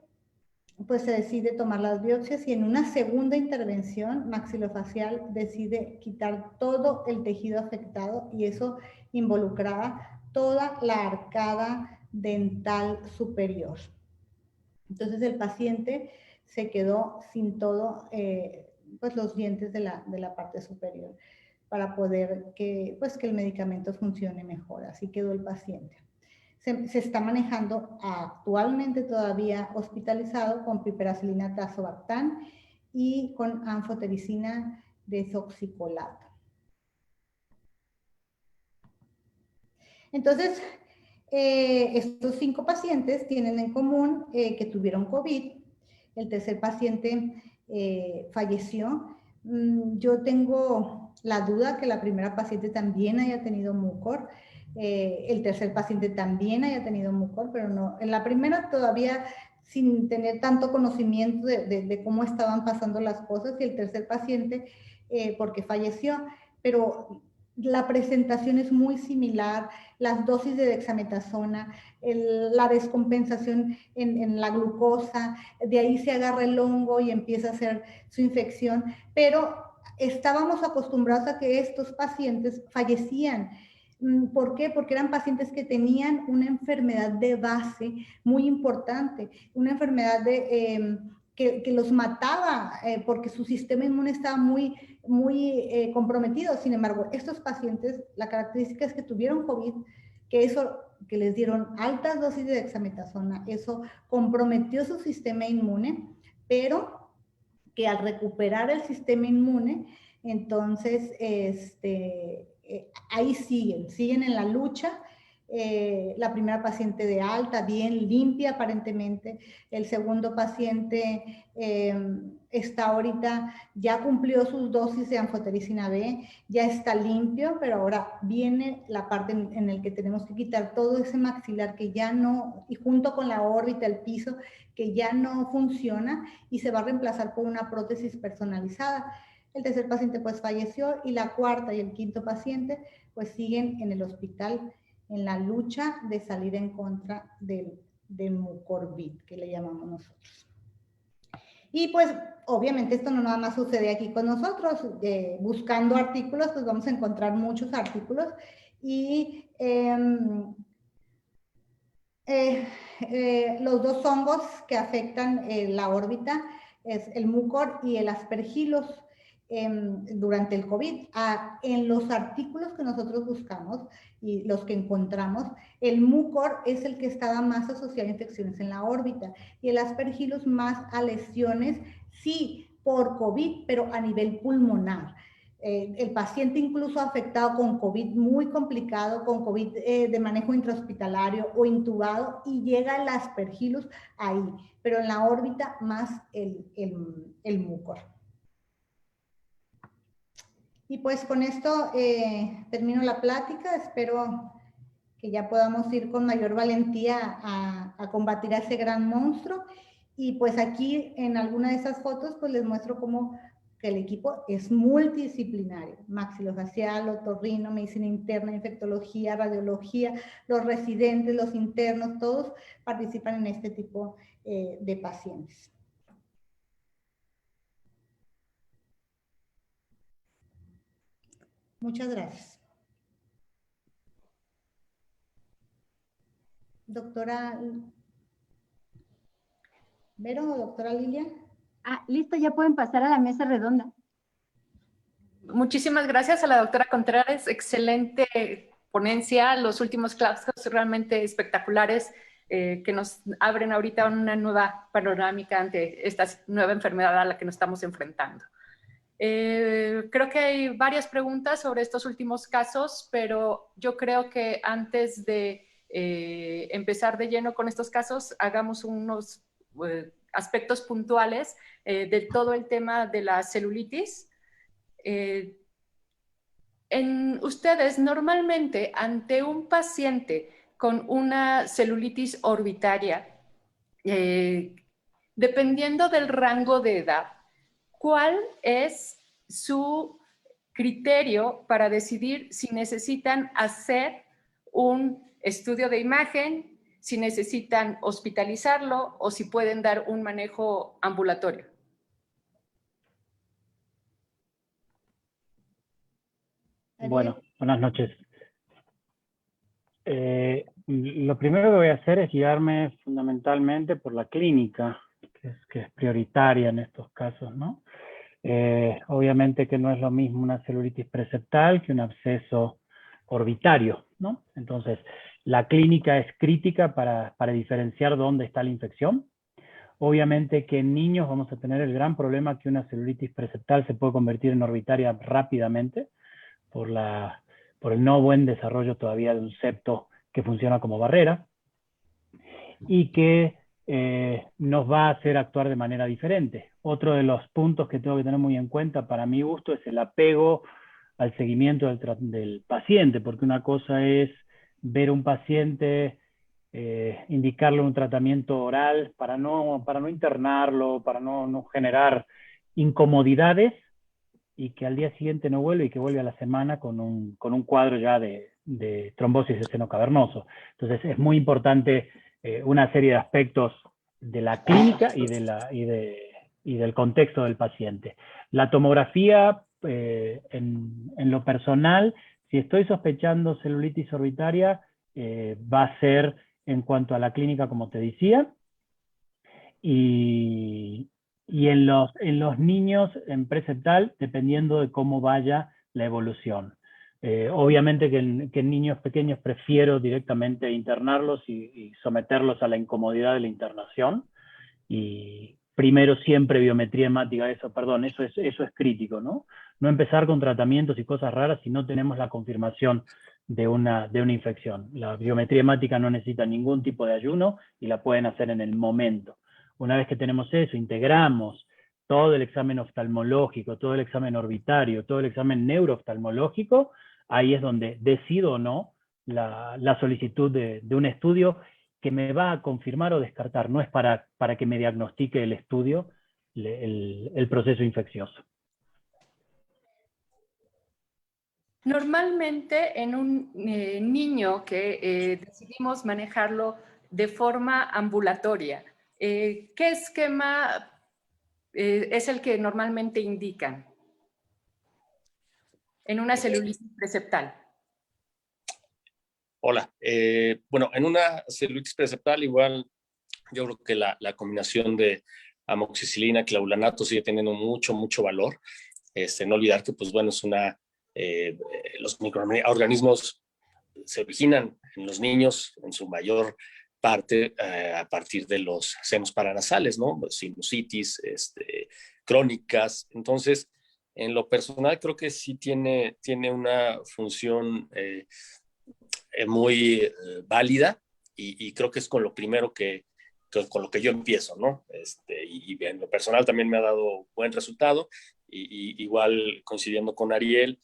Speaker 2: pues se decide tomar las biopsias y en una segunda intervención maxilofacial decide quitar todo el tejido afectado y eso involucraba toda la arcada dental superior. Entonces el paciente se quedó sin todo, pues los dientes de la parte superior para poder que el medicamento funcione mejor. Así quedó el paciente. Se está manejando actualmente todavía hospitalizado con piperacilina tazobactam y con anfotericina desoxicolato. Entonces, estos 5 pacientes tienen en común que tuvieron COVID. El tercer paciente falleció. Yo tengo la duda que la primera paciente también haya tenido mucor. El tercer paciente también haya tenido mucor, pero no. En la primera todavía sin tener tanto conocimiento de cómo estaban pasando las cosas, y el tercer paciente porque falleció, pero la presentación es muy similar, las dosis de dexametasona, la descompensación en la glucosa, de ahí se agarra el hongo y empieza a hacer su infección, pero estábamos acostumbrados a que estos pacientes fallecían. ¿Por qué? Porque eran pacientes que tenían una enfermedad de base muy importante, una enfermedad que los mataba porque su sistema inmune estaba muy comprometido. Sin embargo, estos pacientes, la característica es que tuvieron COVID, que les dieron altas dosis de dexametasona, eso comprometió su sistema inmune, pero que al recuperar el sistema inmune, entonces ahí siguen en la lucha. La primera paciente de alta, bien limpia aparentemente. El segundo paciente está ahorita, ya cumplió sus dosis de anfotericina B, ya está limpio, pero ahora viene la parte en la que tenemos que quitar todo ese maxilar que ya no, y junto con la órbita, el piso, que ya no funciona y se va a reemplazar por una prótesis personalizada. El tercer paciente pues falleció y la cuarta y el quinto paciente pues siguen en el hospital en la lucha de salir en contra del de Mucorbit, que le llamamos nosotros. Y pues obviamente esto no nada más sucede aquí con nosotros, buscando artículos pues vamos a encontrar muchos artículos y los dos hongos que afectan la órbita es el mucor y el aspergillus durante el COVID. En los artículos que nosotros buscamos y los que encontramos, el mucor es el que estaba más asociado a infecciones en la órbita y el aspergillus más a lesiones, sí, por COVID, pero a nivel pulmonar. El paciente incluso afectado con COVID muy complicado, con COVID de manejo intrahospitalario o intubado, y llega el aspergillus ahí, pero en la órbita más el mucor. Y pues con esto termino la plática, espero que ya podamos ir con mayor valentía a combatir a ese gran monstruo. Y pues aquí en alguna de esas fotos pues les muestro cómo que el equipo es multidisciplinario, maxilofacial, otorrino, medicina interna, infectología, radiología, los residentes, los internos, todos participan en este tipo de pacientes. Muchas gracias. Doctora Vero, doctora Lilia.
Speaker 1: Listo, ya pueden pasar a la mesa redonda.
Speaker 3: Muchísimas gracias a la doctora Contreras, excelente ponencia, los últimos casos realmente espectaculares que nos abren ahorita una nueva panorámica ante esta nueva enfermedad a la que nos estamos enfrentando. Creo que hay varias preguntas sobre estos últimos casos, pero yo creo que antes de empezar de lleno con estos casos, hagamos unos aspectos puntuales de todo el tema de la celulitis. Ustedes normalmente ante un paciente con una celulitis orbitaria, dependiendo del rango de edad, ¿cuál es su criterio para decidir si necesitan hacer un estudio de imagen, si necesitan hospitalizarlo o si pueden dar un manejo ambulatorio?
Speaker 4: Bueno, buenas noches. Lo primero que voy a hacer es guiarme fundamentalmente por la clínica, que es prioritaria en estos casos, ¿no? Obviamente que no es lo mismo una celulitis preseptal que un absceso orbitario, ¿no? Entonces, la clínica es crítica para diferenciar dónde está la infección. Obviamente que en niños vamos a tener el gran problema que una celulitis preseptal se puede convertir en orbitaria rápidamente, por el no buen desarrollo todavía de un septo que funciona como barrera y que nos va a hacer actuar de manera diferente. Otro de los puntos que tengo que tener muy en cuenta para mi gusto es el apego al seguimiento del paciente, porque una cosa es ver un paciente, indicarle un tratamiento oral para no internarlo, para no generar incomodidades, y que al día siguiente no vuelve y que vuelve a la semana con un cuadro ya de trombosis de seno cavernoso. Entonces es muy importante una serie de aspectos de la clínica y del contexto del paciente. La tomografía, en lo personal, si estoy sospechando celulitis orbitaria, va a ser en cuanto a la clínica, como te decía, y en los niños en preseptal, dependiendo de cómo vaya la evolución. Obviamente que en niños pequeños prefiero directamente internarlos y someterlos a la incomodidad de la internación. Y primero siempre biometría hemática, eso es crítico, ¿no? No empezar con tratamientos y cosas raras si no tenemos la confirmación de una infección. La biometría hemática no necesita ningún tipo de ayuno y la pueden hacer en el momento. Una vez que tenemos eso, integramos todo el examen oftalmológico, todo el examen orbitario, todo el examen neurooftalmológico, ahí es donde decido o no la solicitud de un estudio que me va a confirmar o descartar. No es para que me diagnostique el estudio el proceso infeccioso.
Speaker 3: Normalmente en un niño que decidimos manejarlo de forma ambulatoria, ¿qué esquema es el que normalmente indican en una celulitis preceptal?
Speaker 5: Hola, bueno, en una celulitis preceptal igual yo creo que la combinación de amoxicilina, clavulanato sigue teniendo mucho valor. No olvidar que, pues bueno, los microorganismos se originan en los niños en su mayor parte a partir de los senos paranasales, ¿no? Sinusitis, crónicas. Entonces, en lo personal creo que sí tiene una función muy válida y creo que es con lo primero con lo que yo empiezo, ¿no? Y en lo personal también me ha dado buen resultado y igual coincidiendo con Ariel,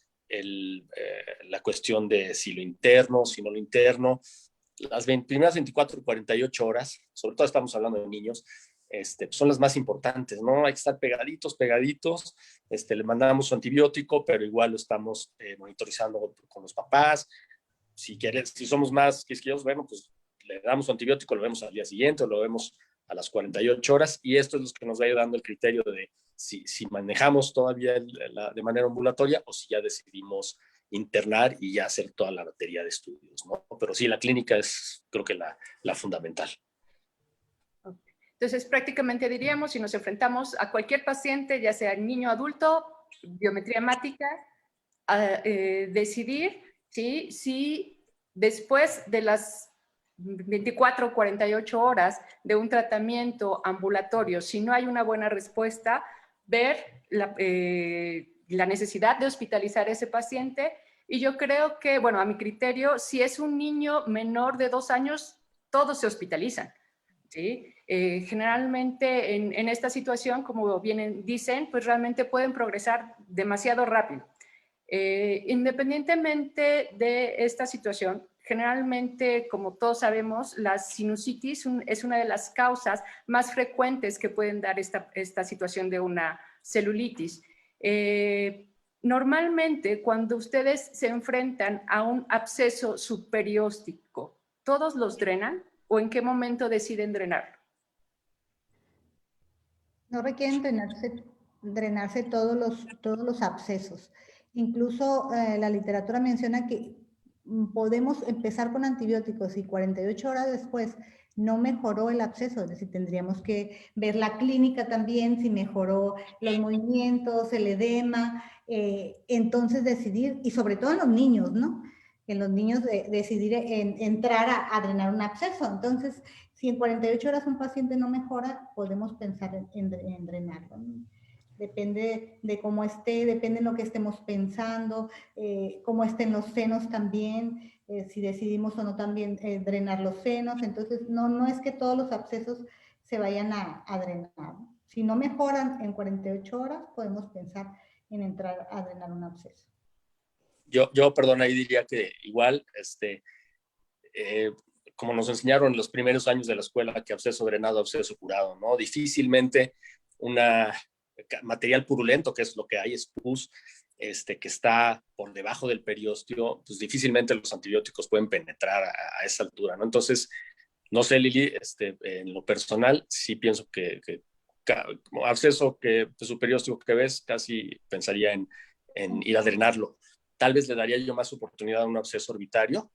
Speaker 5: la cuestión de si lo interno, si no lo interno, las primeras 24 o 48 horas, sobre todo estamos hablando de niños, son las más importantes, ¿no? Hay que estar pegaditos, le mandamos su antibiótico, pero igual lo estamos monitorizando con los papás. Si somos más quisquillosos, bueno, pues le damos su antibiótico, lo vemos al día siguiente o lo vemos a las 48 horas y esto es lo que nos va dando el criterio de si manejamos todavía de manera ambulatoria o si ya decidimos internar y ya hacer toda la batería de estudios, ¿no? Pero sí, la clínica es creo que la fundamental.
Speaker 3: Entonces, prácticamente diríamos, si nos enfrentamos a cualquier paciente, ya sea niño o adulto, biometría hemática, decidir si después de las 24 o 48 horas de un tratamiento ambulatorio, si no hay una buena respuesta, ver la necesidad de hospitalizar a ese paciente. Y yo creo que, bueno, a mi criterio, si es un niño menor de 2 años, todos se hospitalizan, ¿sí? Generalmente en esta situación, como bien dicen, pues realmente pueden progresar demasiado rápido. Independientemente de esta situación, generalmente, como todos sabemos, la sinusitis es una de las causas más frecuentes que pueden dar esta situación de una celulitis. Normalmente, cuando ustedes se enfrentan a un absceso subperióstico, ¿todos los drenan o en qué momento deciden drenarlo?
Speaker 2: No requieren drenarse todos los abscesos. Incluso la literatura menciona que podemos empezar con antibióticos y 48 horas después no mejoró el absceso, es decir, tendríamos que ver la clínica también, si mejoró los movimientos, el edema, entonces decidir, y sobre todo en los niños, ¿no? En los niños decidir entrar a drenar un absceso. Entonces, si en 48 horas un paciente no mejora, podemos pensar en drenarlo. Depende de cómo esté, depende de lo que estemos pensando, cómo estén los senos también, si decidimos o no también drenar los senos. Entonces, no es que todos los abscesos se vayan a drenar. Si no mejoran en 48 horas, podemos pensar en entrar a drenar un absceso.
Speaker 5: Yo perdón, ahí diría que igual, como nos enseñaron en los primeros años de la escuela, que absceso drenado, absceso curado, ¿no? Difícilmente material purulento, que es lo que hay, es pus, que está por debajo del periósteo, pues difícilmente los antibióticos pueden penetrar a esa altura, ¿no? Entonces, no sé, Lili, en lo personal, sí pienso que como absceso de su periósteo que ves, casi pensaría en ir a drenarlo. Tal vez le daría yo más oportunidad a un absceso orbitario,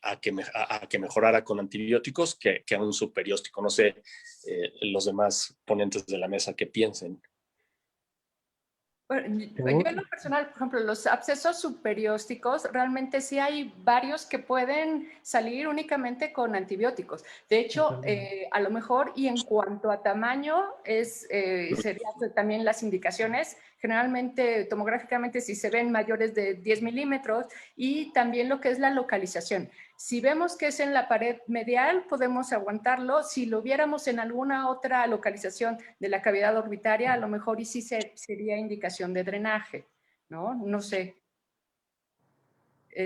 Speaker 5: a que mejorara con antibióticos que a un subperióstico. No sé los demás ponentes de la mesa que piensen.
Speaker 3: Bueno, yo en lo personal, por ejemplo, los abscesos subperiósticos, realmente sí hay varios que pueden salir únicamente con antibióticos. De hecho, a lo mejor, y en cuanto a tamaño, serían también las indicaciones. Generalmente, tomográficamente, si se ven mayores de 10 milímetros, y también lo que es la localización. Si vemos que es en la pared medial, podemos aguantarlo. Si lo viéramos en alguna otra localización de la cavidad orbitaria, a lo mejor y sí sería indicación de drenaje, ¿no? No sé.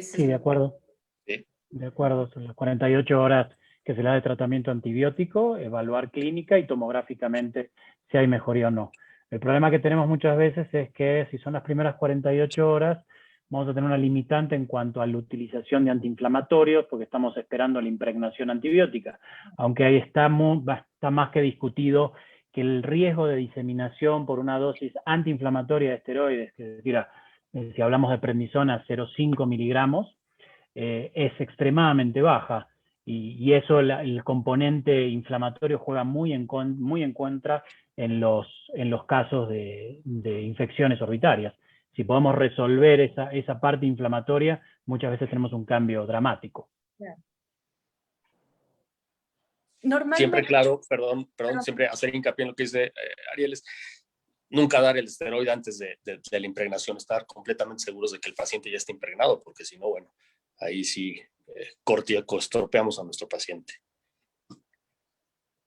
Speaker 4: Sí, de acuerdo.
Speaker 5: Sí.
Speaker 4: De acuerdo, son las 48 horas que se le da de tratamiento antibiótico, evaluar clínica y tomográficamente si hay mejoría o no. El problema que tenemos muchas veces es que si son las primeras 48 horas, vamos a tener una limitante en cuanto a la utilización de antiinflamatorios, porque estamos esperando la impregnación antibiótica, aunque ahí está más que discutido que el riesgo de diseminación por una dosis antiinflamatoria de esteroides, que es decir, si hablamos de prednisona 0,5 miligramos, es extremadamente baja. Y eso, el componente inflamatorio juega muy en contra en los casos de infecciones orbitarias. Si podemos resolver esa parte inflamatoria, muchas veces tenemos un cambio dramático.
Speaker 3: Normalmente,
Speaker 5: siempre, claro, perdón, siempre hacer hincapié en lo que dice Ariel, es nunca dar el esteroide antes de la impregnación, estar completamente seguros de que el paciente ya está impregnado, porque si no, bueno, ahí sí estropeamos a nuestro paciente.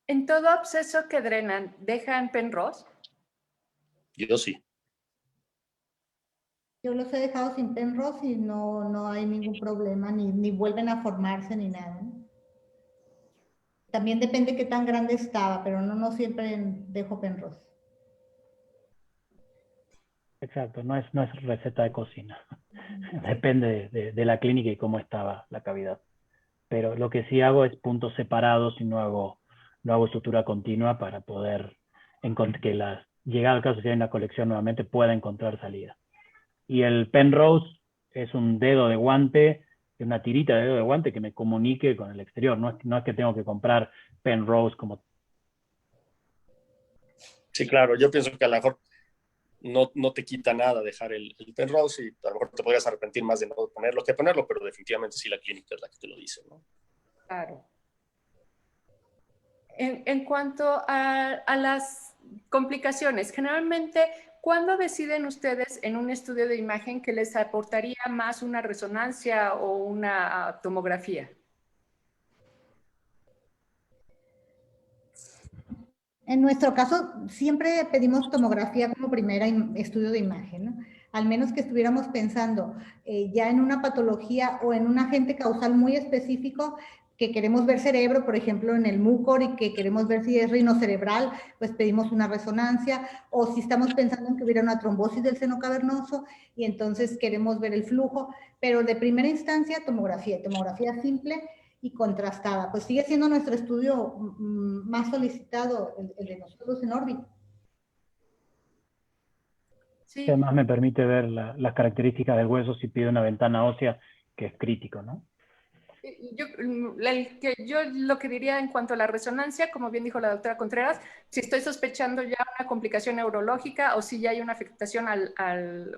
Speaker 3: ¿En todo absceso que drenan, dejan Penrose?
Speaker 5: Yo sí.
Speaker 2: Yo los he dejado sin Penrose y no hay ningún problema, ni vuelven a formarse ni nada, ¿no? También depende qué tan grande estaba, pero no siempre dejo Penrose.
Speaker 4: Exacto, no es receta de cocina. Depende de la clínica y cómo estaba la cavidad. Pero lo que sí hago es puntos separados y no hago sutura continua para poder que llegado al caso si hay una colección nuevamente pueda encontrar salida. Y el Penrose es un dedo de guante, una tirita de dedo de guante que me comunique con el exterior. No es que tengo que comprar Penrose como...
Speaker 5: Sí, claro, yo pienso que a lo mejor no te quita nada dejar el Penrose y a lo mejor te podrías arrepentir más de no ponerlo que ponerlo, pero definitivamente sí la clínica es la que te lo dice, ¿no?
Speaker 3: Claro. En cuanto a las complicaciones, generalmente, ¿cuándo deciden ustedes en un estudio de imagen que les aportaría más una resonancia o una tomografía?
Speaker 2: En nuestro caso, siempre pedimos tomografía como primera estudio de imagen, ¿no? Al menos que estuviéramos pensando ya en una patología o en un agente causal muy específico, que queremos ver cerebro, por ejemplo, en el MUCOR, y que queremos ver si es rinocerebral, pues pedimos una resonancia, o si estamos pensando en que hubiera una trombosis del seno cavernoso, y entonces queremos ver el flujo, pero de primera instancia, tomografía simple y contrastada. Pues sigue siendo nuestro estudio más solicitado, el de nosotros en órbita.
Speaker 3: Sí.
Speaker 4: Además me permite ver las características del hueso si pide una ventana ósea, que es crítico, ¿no?
Speaker 3: Yo lo que diría en cuanto a la resonancia, como bien dijo la doctora Contreras, si estoy sospechando ya una complicación neurológica o si ya hay una afectación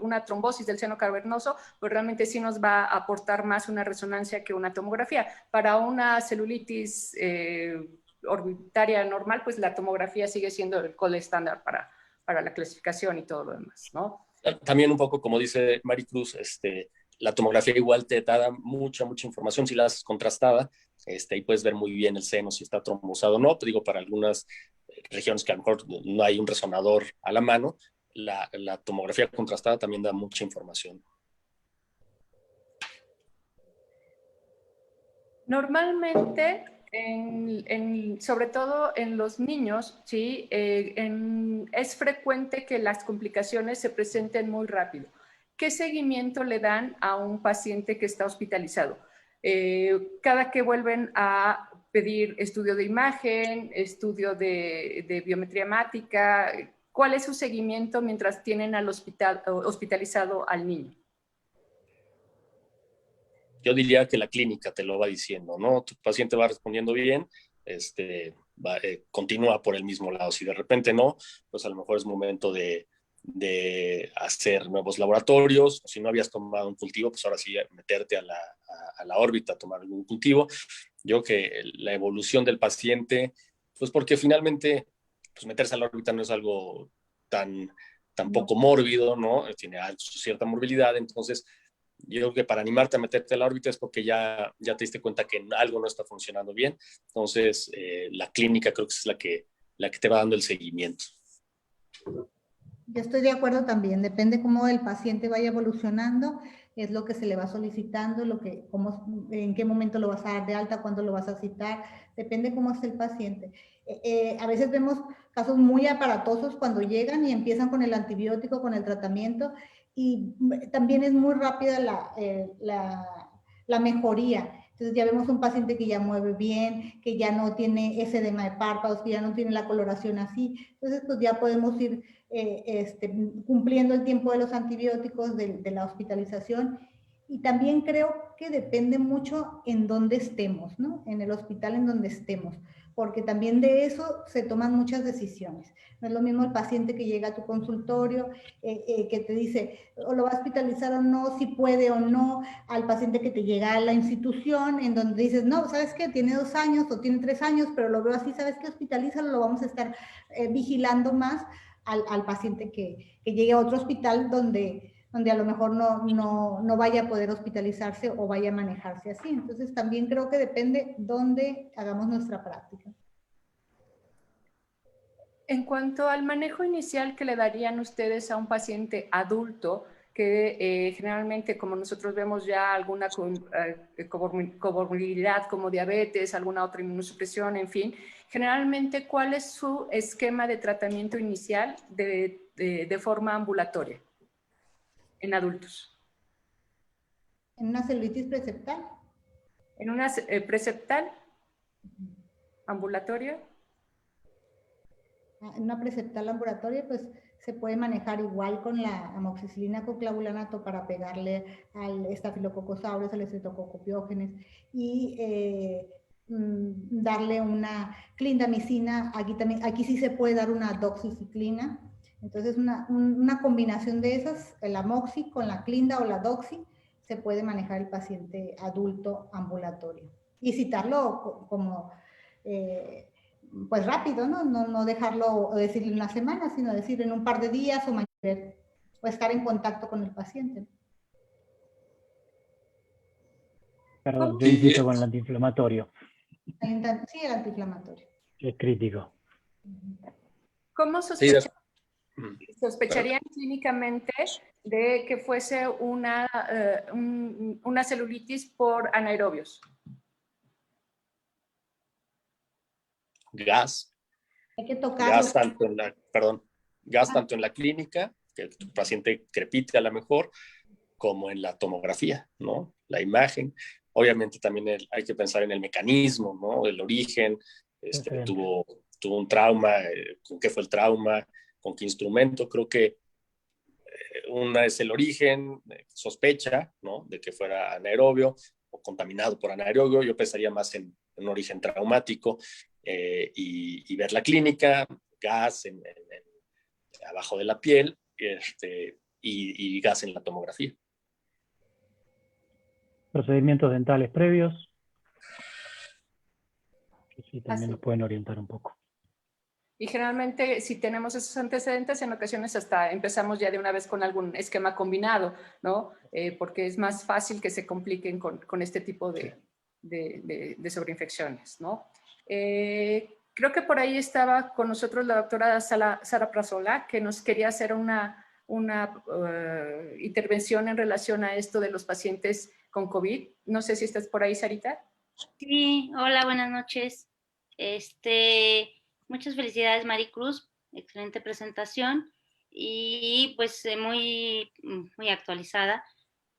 Speaker 3: una trombosis del seno cavernoso, pues realmente sí nos va a aportar más una resonancia que una tomografía. Para una celulitis orbitaria normal, pues la tomografía sigue siendo el gold estándar para la clasificación y todo lo demás, ¿no?
Speaker 5: También un poco, como dice Maricruz, la tomografía igual te da mucha información si la haces contrastada, y puedes ver muy bien el seno, si está trombosado o no. Te digo, para algunas regiones que a lo mejor no hay un resonador a la mano, la tomografía contrastada también da mucha información.
Speaker 3: Normalmente, sobre todo en los niños, ¿sí? Es frecuente que las complicaciones se presenten muy rápido. ¿Qué seguimiento le dan a un paciente que está hospitalizado? Cada que vuelven a pedir estudio de imagen, estudio de biometría hemática, ¿cuál es su seguimiento mientras tienen hospitalizado al niño?
Speaker 5: Yo diría que la clínica te lo va diciendo, ¿no? Tu paciente va respondiendo bien, continúa por el mismo lado. Si de repente no, pues a lo mejor es momento de hacer nuevos laboratorios. Si no habías tomado un cultivo, pues ahora sí meterte a la órbita, tomar algún cultivo. Yo que la evolución del paciente, pues porque finalmente pues meterse a la órbita no es algo tan poco mórbido, ¿no? Tiene cierta morbilidad, entonces yo creo que para animarte a meterte a la órbita es porque ya te diste cuenta que algo no está funcionando bien. Entonces, la clínica creo que es la que te va dando el seguimiento.
Speaker 2: Yo estoy de acuerdo también, depende cómo el paciente vaya evolucionando, es lo que se le va solicitando, en qué momento lo vas a dar de alta, cuándo lo vas a citar, depende cómo es el paciente. A veces vemos casos muy aparatosos cuando llegan y empiezan con el antibiótico, con el tratamiento, y también es muy rápida la mejoría. Entonces ya vemos un paciente que ya mueve bien, que ya no tiene ese edema de párpados, que ya no tiene la coloración así. Entonces pues ya podemos ir cumpliendo el tiempo de los antibióticos, de la hospitalización. Y también creo que depende mucho en dónde estemos, ¿no? En el hospital en donde estemos, porque también de eso se toman muchas decisiones. No es lo mismo el paciente que llega a tu consultorio, que te dice o lo va a hospitalizar o no, si puede o no, al paciente que te llega a la institución, en donde dices, no, ¿sabes qué? Tiene 2 años o tiene 3 años, pero lo veo así, ¿sabes qué? Hospitalízalo, lo vamos a estar vigilando más al paciente que llegue a otro hospital donde a lo mejor no vaya a poder hospitalizarse o vaya a manejarse así. Entonces también creo que depende dónde hagamos nuestra práctica.
Speaker 3: En cuanto al manejo inicial que le darían ustedes a un paciente adulto, que generalmente, como nosotros vemos ya alguna comorbilidad como diabetes, alguna otra inmunosupresión, en fin, generalmente, ¿cuál es su esquema de tratamiento inicial de forma ambulatoria en adultos?
Speaker 2: ¿En una celulitis preseptal?
Speaker 3: ¿En una preceptal ambulatoria?
Speaker 2: En una preceptal ambulatoria, pues se puede manejar igual con la amoxicilina con clavulanato para pegarle al Staphylococcus aureus, al Streptococcus pyogenes, y darle una clindamicina. Aquí sí se puede dar una doxiciclina. Entonces, una combinación de esas, el amoxi con la clinda o la doxi, se puede manejar el paciente adulto ambulatorio. Y citarlo como pues rápido, ¿no? No dejarlo o decirle una semana, sino decir en un par de días o estar en contacto con el paciente.
Speaker 4: Perdón, yo insisto con el antiinflamatorio.
Speaker 2: Sí, el antiinflamatorio.
Speaker 4: Es crítico.
Speaker 3: ¿Cómo sospecharían clínicamente de que fuese una celulitis por anaerobios?
Speaker 5: Gas.
Speaker 2: Hay que tocarlo.
Speaker 5: Gas tanto en la clínica, que tu paciente crepite a lo mejor, como en la tomografía, ¿no? La imagen. Obviamente también hay que pensar en el mecanismo, ¿no? El origen, tuvo un trauma, ¿con qué fue el trauma? ¿Con qué instrumento? Creo que una es el origen, sospecha, ¿no? De que fuera anaerobio o contaminado por anaerobio. Yo pensaría más en un origen traumático y ver la clínica, gas abajo de la piel y gas en la tomografía.
Speaker 4: Procedimientos dentales previos, que sí también nos pueden orientar un poco.
Speaker 3: Y generalmente, si tenemos esos antecedentes, en ocasiones hasta empezamos ya de una vez con algún esquema combinado, ¿no? Porque es más fácil que se compliquen con este tipo de sobreinfecciones, ¿no? Creo que por ahí estaba con nosotros la doctora Sara Prazola, que nos quería hacer una intervención en relación a esto de los pacientes con COVID. No sé si estás por ahí, Sarita.
Speaker 6: Sí, hola, buenas noches. Muchas felicidades, Maricruz, excelente presentación y pues muy actualizada.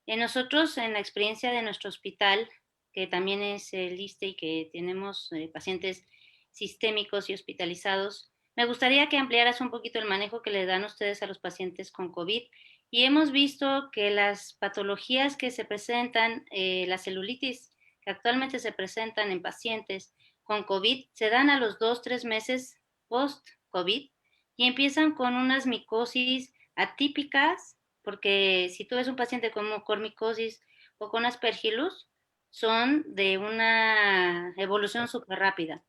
Speaker 6: Nosotros, en la experiencia de nuestro hospital, que también es el ISSSTE y que tenemos pacientes sistémicos y hospitalizados, me gustaría que ampliaras un poquito el manejo que le dan ustedes a los pacientes con COVID. Y hemos visto que las patologías que se presentan, la celulitis que actualmente se presentan en pacientes con COVID, se dan a los 2-3 meses post-COVID y empiezan con unas micosis atípicas, porque si tú ves un paciente con cormicosis o con aspergillus, son de una evolución súper rápida.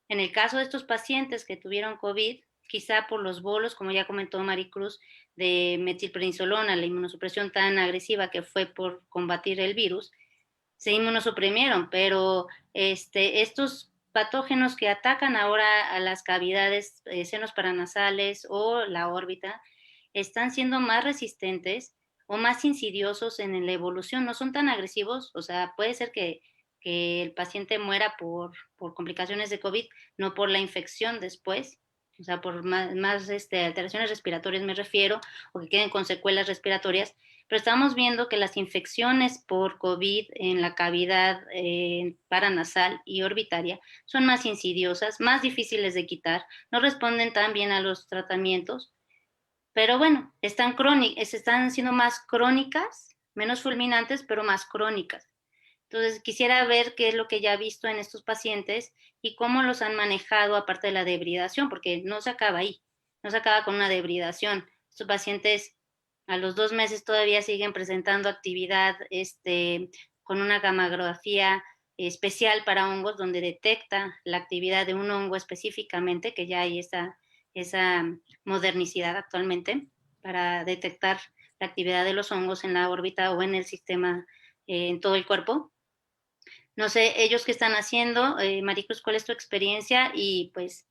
Speaker 6: En el caso de estos pacientes que tuvieron COVID, quizá por los bolos, como ya comentó Maricruz, de metilprednisolona, la inmunosupresión tan agresiva que fue por combatir el virus, se inmunosuprimieron, pero estos patógenos que atacan ahora a las cavidades, senos paranasales o la órbita, están siendo más resistentes o más insidiosos en la evolución, no son tan agresivos, o sea, puede ser que el paciente muera por complicaciones de COVID, no por la infección después, o sea, por más alteraciones respiratorias me refiero, o que queden con secuelas respiratorias, pero estamos viendo que las infecciones por COVID en la cavidad paranasal y orbitaria son más insidiosas, más difíciles de quitar, no responden tan bien a los tratamientos, pero bueno, están siendo más crónicas, menos fulminantes, pero más crónicas. Entonces, quisiera ver qué es lo que ya he visto en estos pacientes y cómo los han manejado aparte de la debridación, porque no se acaba ahí, no se acaba con una debridación. Estos pacientes a los 2 meses todavía siguen presentando actividad con una gammagrafía especial para hongos, donde detecta la actividad de un hongo específicamente, que ya hay esa modernicidad actualmente para detectar la actividad de los hongos en la órbita o en el sistema, en todo el cuerpo. No sé, ellos qué están haciendo, Maricruz, ¿cuál es tu experiencia? Y pues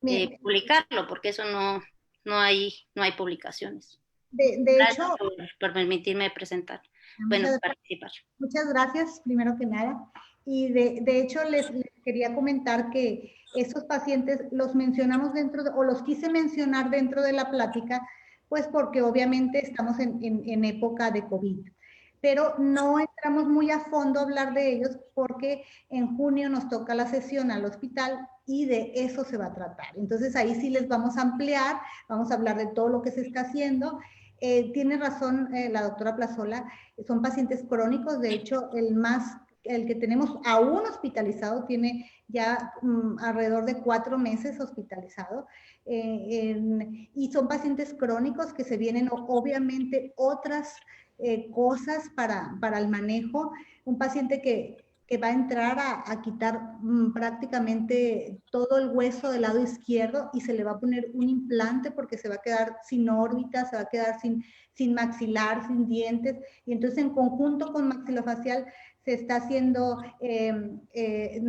Speaker 6: publicarlo, porque eso no hay publicaciones.
Speaker 2: De
Speaker 6: Gracias
Speaker 2: hecho,
Speaker 6: por permitirme presentar, bueno, participar.
Speaker 2: muchas gracias, primero que nada. Y de hecho les quería comentar que esos pacientes los mencionamos o los quise mencionar dentro de la plática, pues porque obviamente estamos en época de COVID. Pero no entramos muy a fondo a hablar de ellos porque en junio nos toca la sesión al hospital y de eso se va a tratar. Entonces ahí sí les vamos a ampliar, vamos a hablar de todo lo que se está haciendo. Tiene razón la doctora Plazola, son pacientes crónicos, de hecho el que tenemos aún hospitalizado tiene ya alrededor de 4 meses hospitalizado, y son pacientes crónicos que se vienen obviamente otras cosas para el manejo. Un paciente que va a entrar a quitar prácticamente todo el hueso del lado izquierdo y se le va a poner un implante porque se va a quedar sin órbita, se va a quedar sin maxilar, sin dientes, y entonces en conjunto con maxilofacial se está haciendo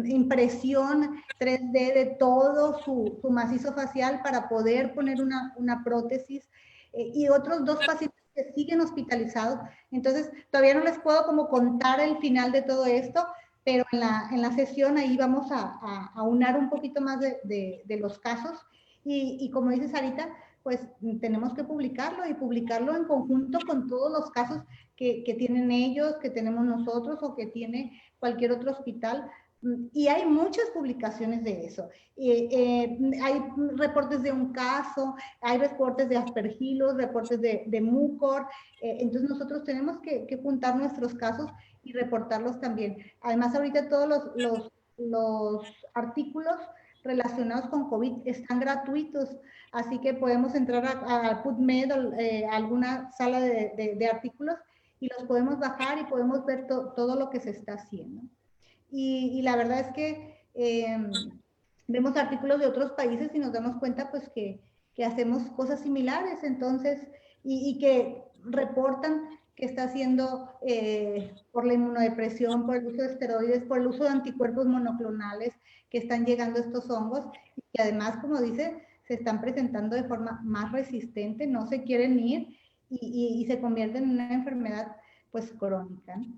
Speaker 2: impresión 3D de todo su macizo facial para poder poner una prótesis, y otros 2 pacientes que siguen hospitalizados. Entonces, todavía no les puedo como contar el final de todo esto, pero en la sesión ahí vamos a unar un poquito más de los casos. Y como dice Sarita, pues tenemos que publicarlo y publicarlo en conjunto con todos los casos que tienen ellos, que tenemos nosotros o que tiene cualquier otro hospital. Y hay muchas publicaciones de eso. Hay reportes de un caso, hay reportes de aspergilos, reportes de mucor. Entonces nosotros tenemos que juntar nuestros casos y reportarlos también. Además, ahorita todos los artículos relacionados con COVID están gratuitos, así que podemos entrar a PubMed o a alguna sala de artículos y los podemos bajar y podemos ver todo lo que se está haciendo. Y la verdad es que vemos artículos de otros países y nos damos cuenta pues que hacemos cosas similares, entonces, y que reportan que está haciendo por la inmunodepresión, por el uso de esteroides, por el uso de anticuerpos monoclonales, que están llegando estos hongos y que además, como dice, se están presentando de forma más resistente, no se quieren ir y se convierten en una enfermedad pues crónica, ¿no?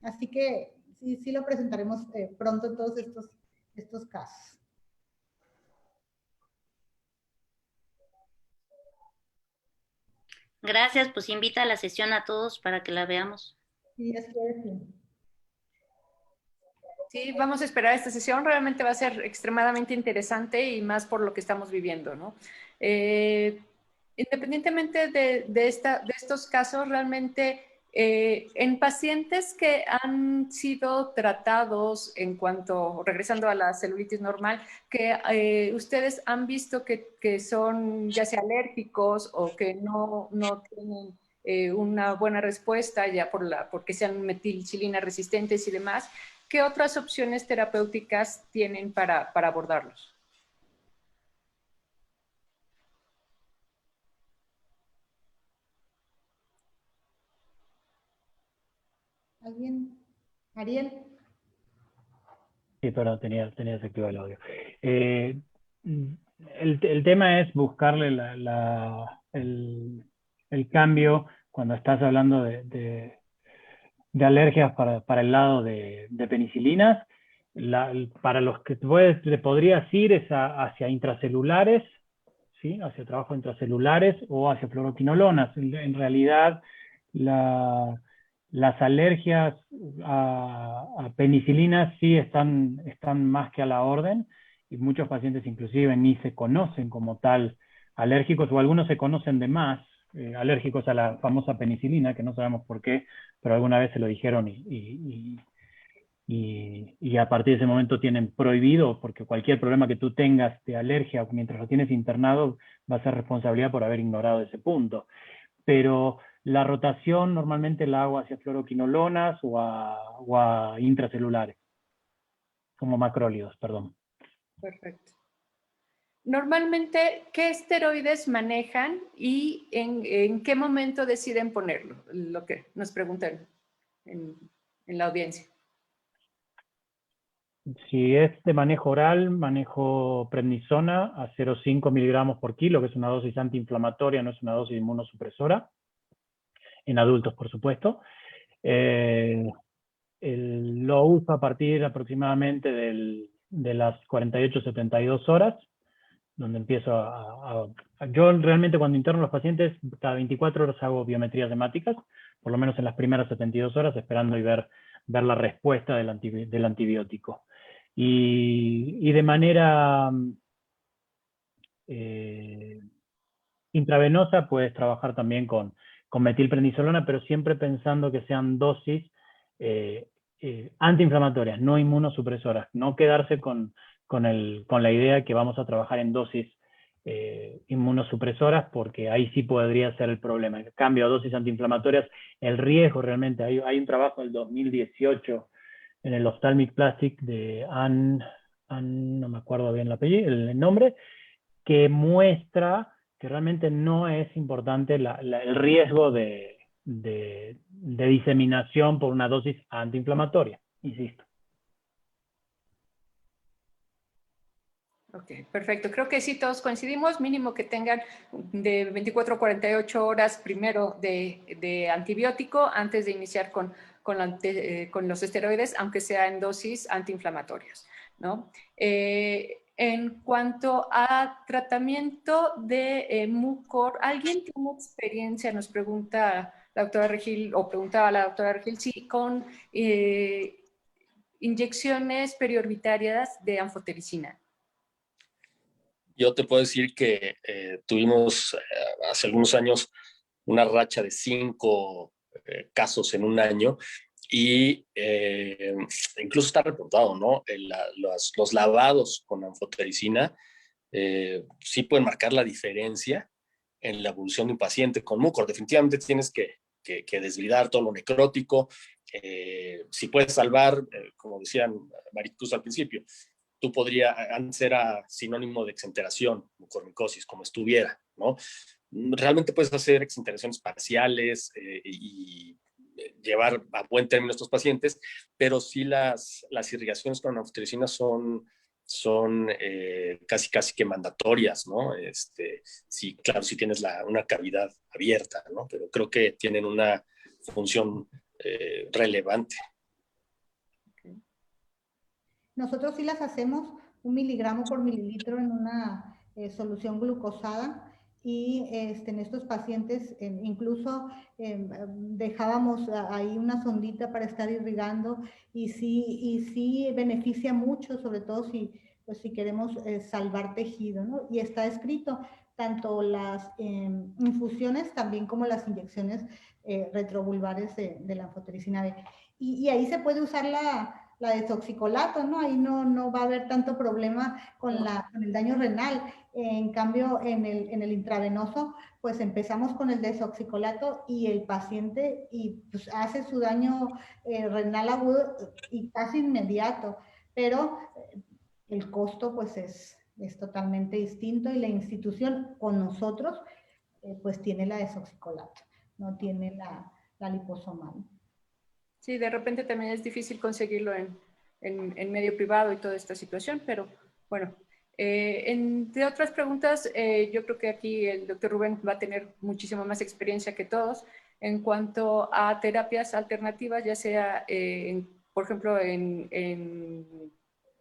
Speaker 2: Así que sí lo presentaremos pronto todos estos casos.
Speaker 6: Gracias, pues invita a la sesión a todos para que la veamos.
Speaker 2: Sí, así es.
Speaker 3: Sí, vamos a esperar esta sesión, realmente va a ser extremadamente interesante y más por lo que estamos viviendo, ¿no? Independientemente de estos casos, realmente en pacientes que han sido tratados regresando a la celulitis normal, que ustedes han visto que son ya sea alérgicos o que no tienen una buena respuesta ya porque sean metilchilina resistentes y demás, ¿qué otras opciones terapéuticas tienen para abordarlos?
Speaker 2: ¿Alguien? ¿Ariel?
Speaker 4: Sí, perdón, tenía desactivado el audio. El tema es buscarle el cambio cuando estás hablando de alergias para el lado de penicilinas. para los que te podrías ir es hacia intracelulares, ¿sí? Hacia trabajos intracelulares o hacia fluoroquinolonas. En realidad, las alergias a penicilina sí están más que a la orden, y muchos pacientes inclusive ni se conocen como tal alérgicos, o algunos se conocen de más, alérgicos a la famosa penicilina, que no sabemos por qué, pero alguna vez se lo dijeron y a partir de ese momento tienen prohibido, porque cualquier problema que tú tengas de alergia mientras lo tienes internado va a ser responsabilidad por haber ignorado ese punto. Pero la rotación normalmente la hago hacia fluoroquinolonas o a intracelulares, como macrólidos, perdón.
Speaker 3: Perfecto. Normalmente, ¿qué esteroides manejan y en qué momento deciden ponerlo? Lo que nos preguntan en la audiencia.
Speaker 4: Si es de manejo oral, manejo prednisona a 0,5 miligramos por kilo, que es una dosis antiinflamatoria, no es una dosis inmunosupresora, en adultos, por supuesto. Lo uso a partir aproximadamente de las 48-72 horas, donde empiezo yo realmente cuando interno a los pacientes, cada 24 horas hago biometrías hemáticas, por lo menos en las primeras 72 horas, esperando y ver la respuesta del antibiótico. Y de manera intravenosa puedes trabajar también con metilprednisolona, pero siempre pensando que sean dosis antiinflamatorias, no inmunosupresoras. No quedarse con la idea que vamos a trabajar en dosis inmunosupresoras, porque ahí sí podría ser el problema. En cambio, a dosis antiinflamatorias, el riesgo realmente, hay un trabajo del 2018 en el Ophthalmic Plastic de Ann, no me acuerdo bien el nombre, que muestra que realmente no es importante el riesgo de diseminación por una dosis antiinflamatoria, insisto.
Speaker 3: Ok, perfecto. Creo que sí todos coincidimos, mínimo que tengan de 24 a 48 horas primero de antibiótico antes de iniciar con los esteroides, aunque sea en dosis antiinflamatorias, ¿no? En cuanto a tratamiento de mucor, ¿alguien tiene experiencia? Nos pregunta la doctora Regil, o preguntaba la doctora Regil, sí, con inyecciones periorbitarias de anfotericina.
Speaker 5: Yo te puedo decir que tuvimos hace algunos años una racha de 5 casos en un año, y incluso está reportado, ¿no? Los lavados con anfotericina sí pueden marcar la diferencia en la evolución de un paciente con mucor. Definitivamente tienes que desvidar todo lo necrótico. Si puedes salvar, como decían Maricruz al principio, tú antes era sinónimo de exenteración, mucormicosis, como estuviera, ¿no? Realmente puedes hacer exenteraciones parciales y llevar a buen término a estos pacientes, pero sí las irrigaciones con anfotericina son casi que mandatorias, ¿no? Sí, claro, si tienes una cavidad abierta, ¿no? Pero creo que tienen una función relevante.
Speaker 2: Nosotros sí las hacemos 1 miligramo por mililitro en una solución glucosada, y en estos pacientes incluso dejábamos ahí una sondita para estar irrigando, y sí beneficia mucho, sobre todo si queremos salvar tejido, ¿no? Y está escrito tanto las infusiones también como las inyecciones retrovulvares de la anfotericina B. Y ahí se puede usar la desoxicolato, ¿no? Ahí no va a haber tanto problema con el daño renal. En cambio, en el intravenoso, pues empezamos con el desoxicolato y el paciente pues, hace su daño renal agudo y casi inmediato, pero el costo pues es totalmente distinto, y la institución con nosotros pues tiene la desoxicolato, no tiene la liposomal.
Speaker 3: Sí, de repente también es difícil conseguirlo en medio privado y toda esta situación, pero bueno. De otras preguntas, yo creo que aquí el doctor Rubén va a tener muchísima más experiencia que todos en cuanto a terapias alternativas, ya sea, por ejemplo, en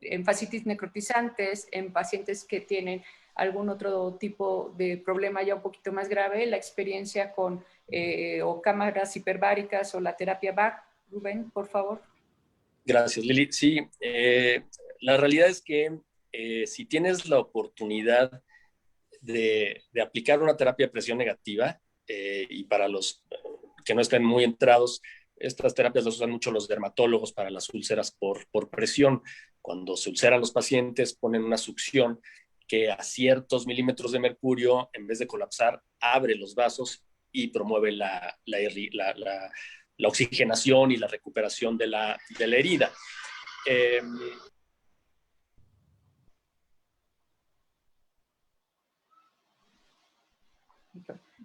Speaker 3: en fascitis necrotizantes, en pacientes que tienen algún otro tipo de problema ya un poquito más grave, la experiencia con o cámaras hiperbáricas o la terapia BAC. Rubén, por favor.
Speaker 5: Gracias, Lili. Sí, la realidad es que si tienes la oportunidad de aplicar una terapia de presión negativa, y para los que no estén muy entrados, estas terapias las usan mucho los dermatólogos para las úlceras por presión. Cuando se ulceran los pacientes, ponen una succión que a ciertos milímetros de mercurio, en vez de colapsar, abre los vasos y promueve la oxigenación y la recuperación de la herida.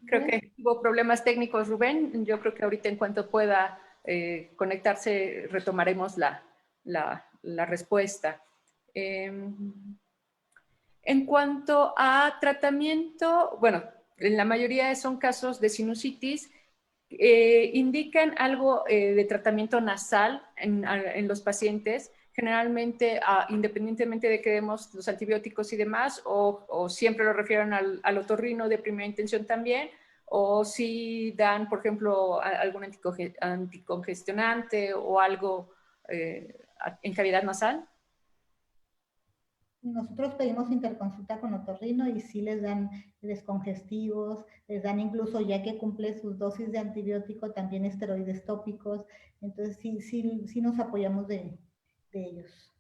Speaker 3: Creo que hubo problemas técnicos, Rubén. Yo creo que ahorita en cuanto pueda conectarse retomaremos la respuesta. En cuanto a tratamiento, bueno, en la mayoría son casos de sinusitis. Indican algo de tratamiento nasal en los pacientes, generalmente independientemente de que demos los antibióticos y demás, o siempre lo refieren al otorrino de primera intención también, o si dan, por ejemplo, algún anticongestionante o algo en cavidad nasal.
Speaker 2: Nosotros pedimos interconsulta con otorrino y sí les dan descongestivos, les dan incluso, ya que cumple sus dosis de antibiótico, también esteroides tópicos. Entonces sí nos apoyamos de ellos.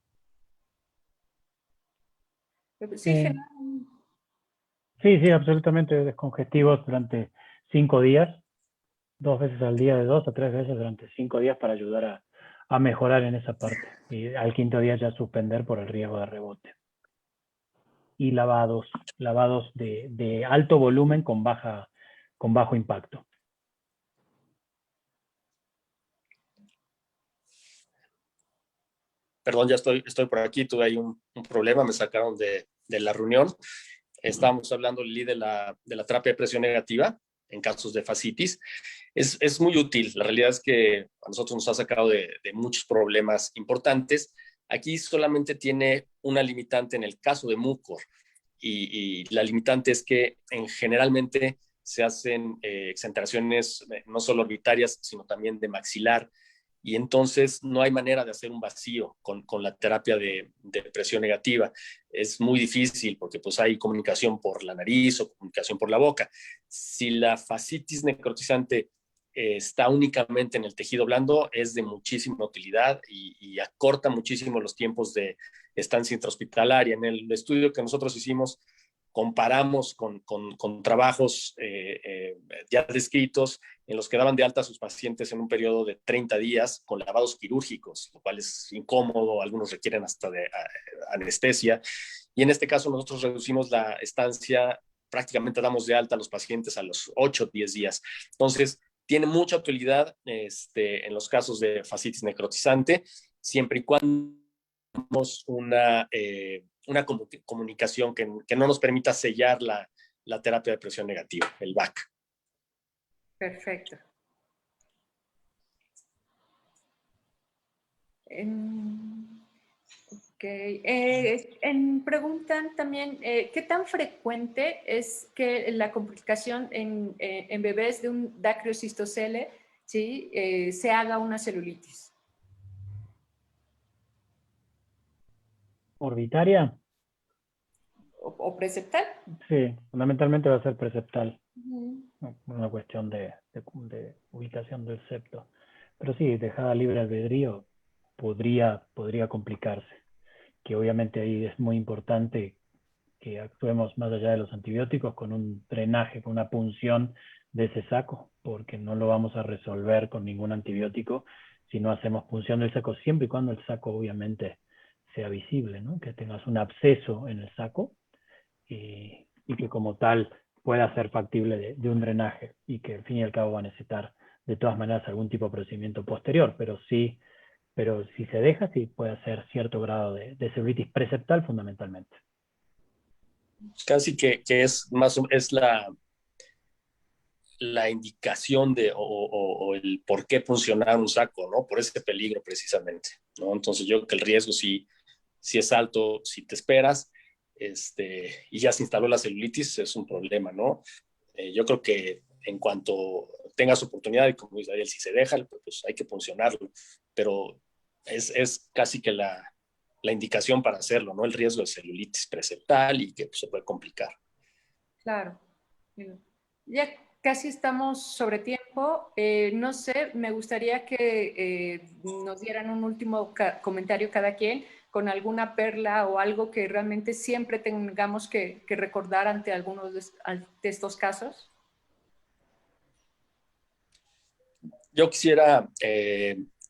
Speaker 4: Sí, absolutamente, descongestivos durante 5 días, 2 veces al día, de 2 a 3 veces durante 5 días para ayudar a mejorar en esa parte. Y al 5.º día ya suspender por el riesgo de rebote. Y lavados de alto volumen con bajo impacto.
Speaker 5: Perdón, ya estoy por aquí, tuve ahí un problema, me sacaron de la reunión. Estábamos hablando, Lili, de la terapia de presión negativa en casos de fascitis. Es muy útil, la realidad es que a nosotros nos ha sacado de muchos problemas importantes. Aquí solamente tiene una limitante en el caso de mucor, y la limitante es que generalmente se hacen exenteraciones no solo orbitarias, sino también de maxilar, y entonces no hay manera de hacer un vacío con la terapia de presión negativa. Es muy difícil porque pues hay comunicación por la nariz o comunicación por la boca. Si la fascitis necrotizante está únicamente en el tejido blando, es de muchísima utilidad y acorta muchísimo los tiempos de estancia intrahospitalaria. En el estudio que nosotros hicimos, comparamos con trabajos ya descritos en los que daban de alta a sus pacientes en un periodo de 30 días con lavados quirúrgicos, lo cual es incómodo, algunos requieren hasta de anestesia. Y en este caso nosotros reducimos la estancia, prácticamente damos de alta a los pacientes a los 8 o 10 días. Entonces, tiene mucha utilidad en los casos de fascitis necrotizante, siempre y cuando tenemos una comunicación que no nos permita sellar la terapia de presión negativa, el BAC.
Speaker 3: Perfecto. Preguntan también, ¿qué tan frecuente es que la complicación en bebés de un dacriocistocele, ¿sí? Se haga una celulitis?
Speaker 4: ¿Orbitaria?
Speaker 3: ¿O preceptal?
Speaker 4: Sí, fundamentalmente va a ser preceptal. Una cuestión de ubicación del septo. Pero sí, dejada libre albedrío podría complicarse. Que obviamente ahí es muy importante que actuemos más allá de los antibióticos con un drenaje, con una punción de ese saco, porque no lo vamos a resolver con ningún antibiótico si no hacemos punción del saco, siempre y cuando el saco obviamente sea visible, ¿no? Que tengas un absceso en el saco y que como tal pueda ser factible de un drenaje, y que al fin y al cabo va a necesitar de todas maneras algún tipo de procedimiento posterior, pero si se deja, sí puede hacer cierto grado de celulitis preceptal fundamentalmente.
Speaker 5: Casi que es la indicación o el por qué funcionar un saco, ¿no? Por ese peligro precisamente, ¿no? Entonces yo creo que el riesgo sí si es alto, si te esperas, y ya se instaló la celulitis, es un problema, ¿no? Yo creo que en cuanto tengas oportunidad, y como dice Ariel, si se deja, pues hay que funcionarlo, pero es casi que la indicación para hacerlo, ¿no? El riesgo de celulitis preseptal y que pues, se puede complicar.
Speaker 3: Claro. Ya casi estamos sobre tiempo. No sé, me gustaría que nos dieran un último comentario cada quien con alguna perla o algo que realmente siempre tengamos que recordar ante algunos de estos casos.
Speaker 5: Yo quisiera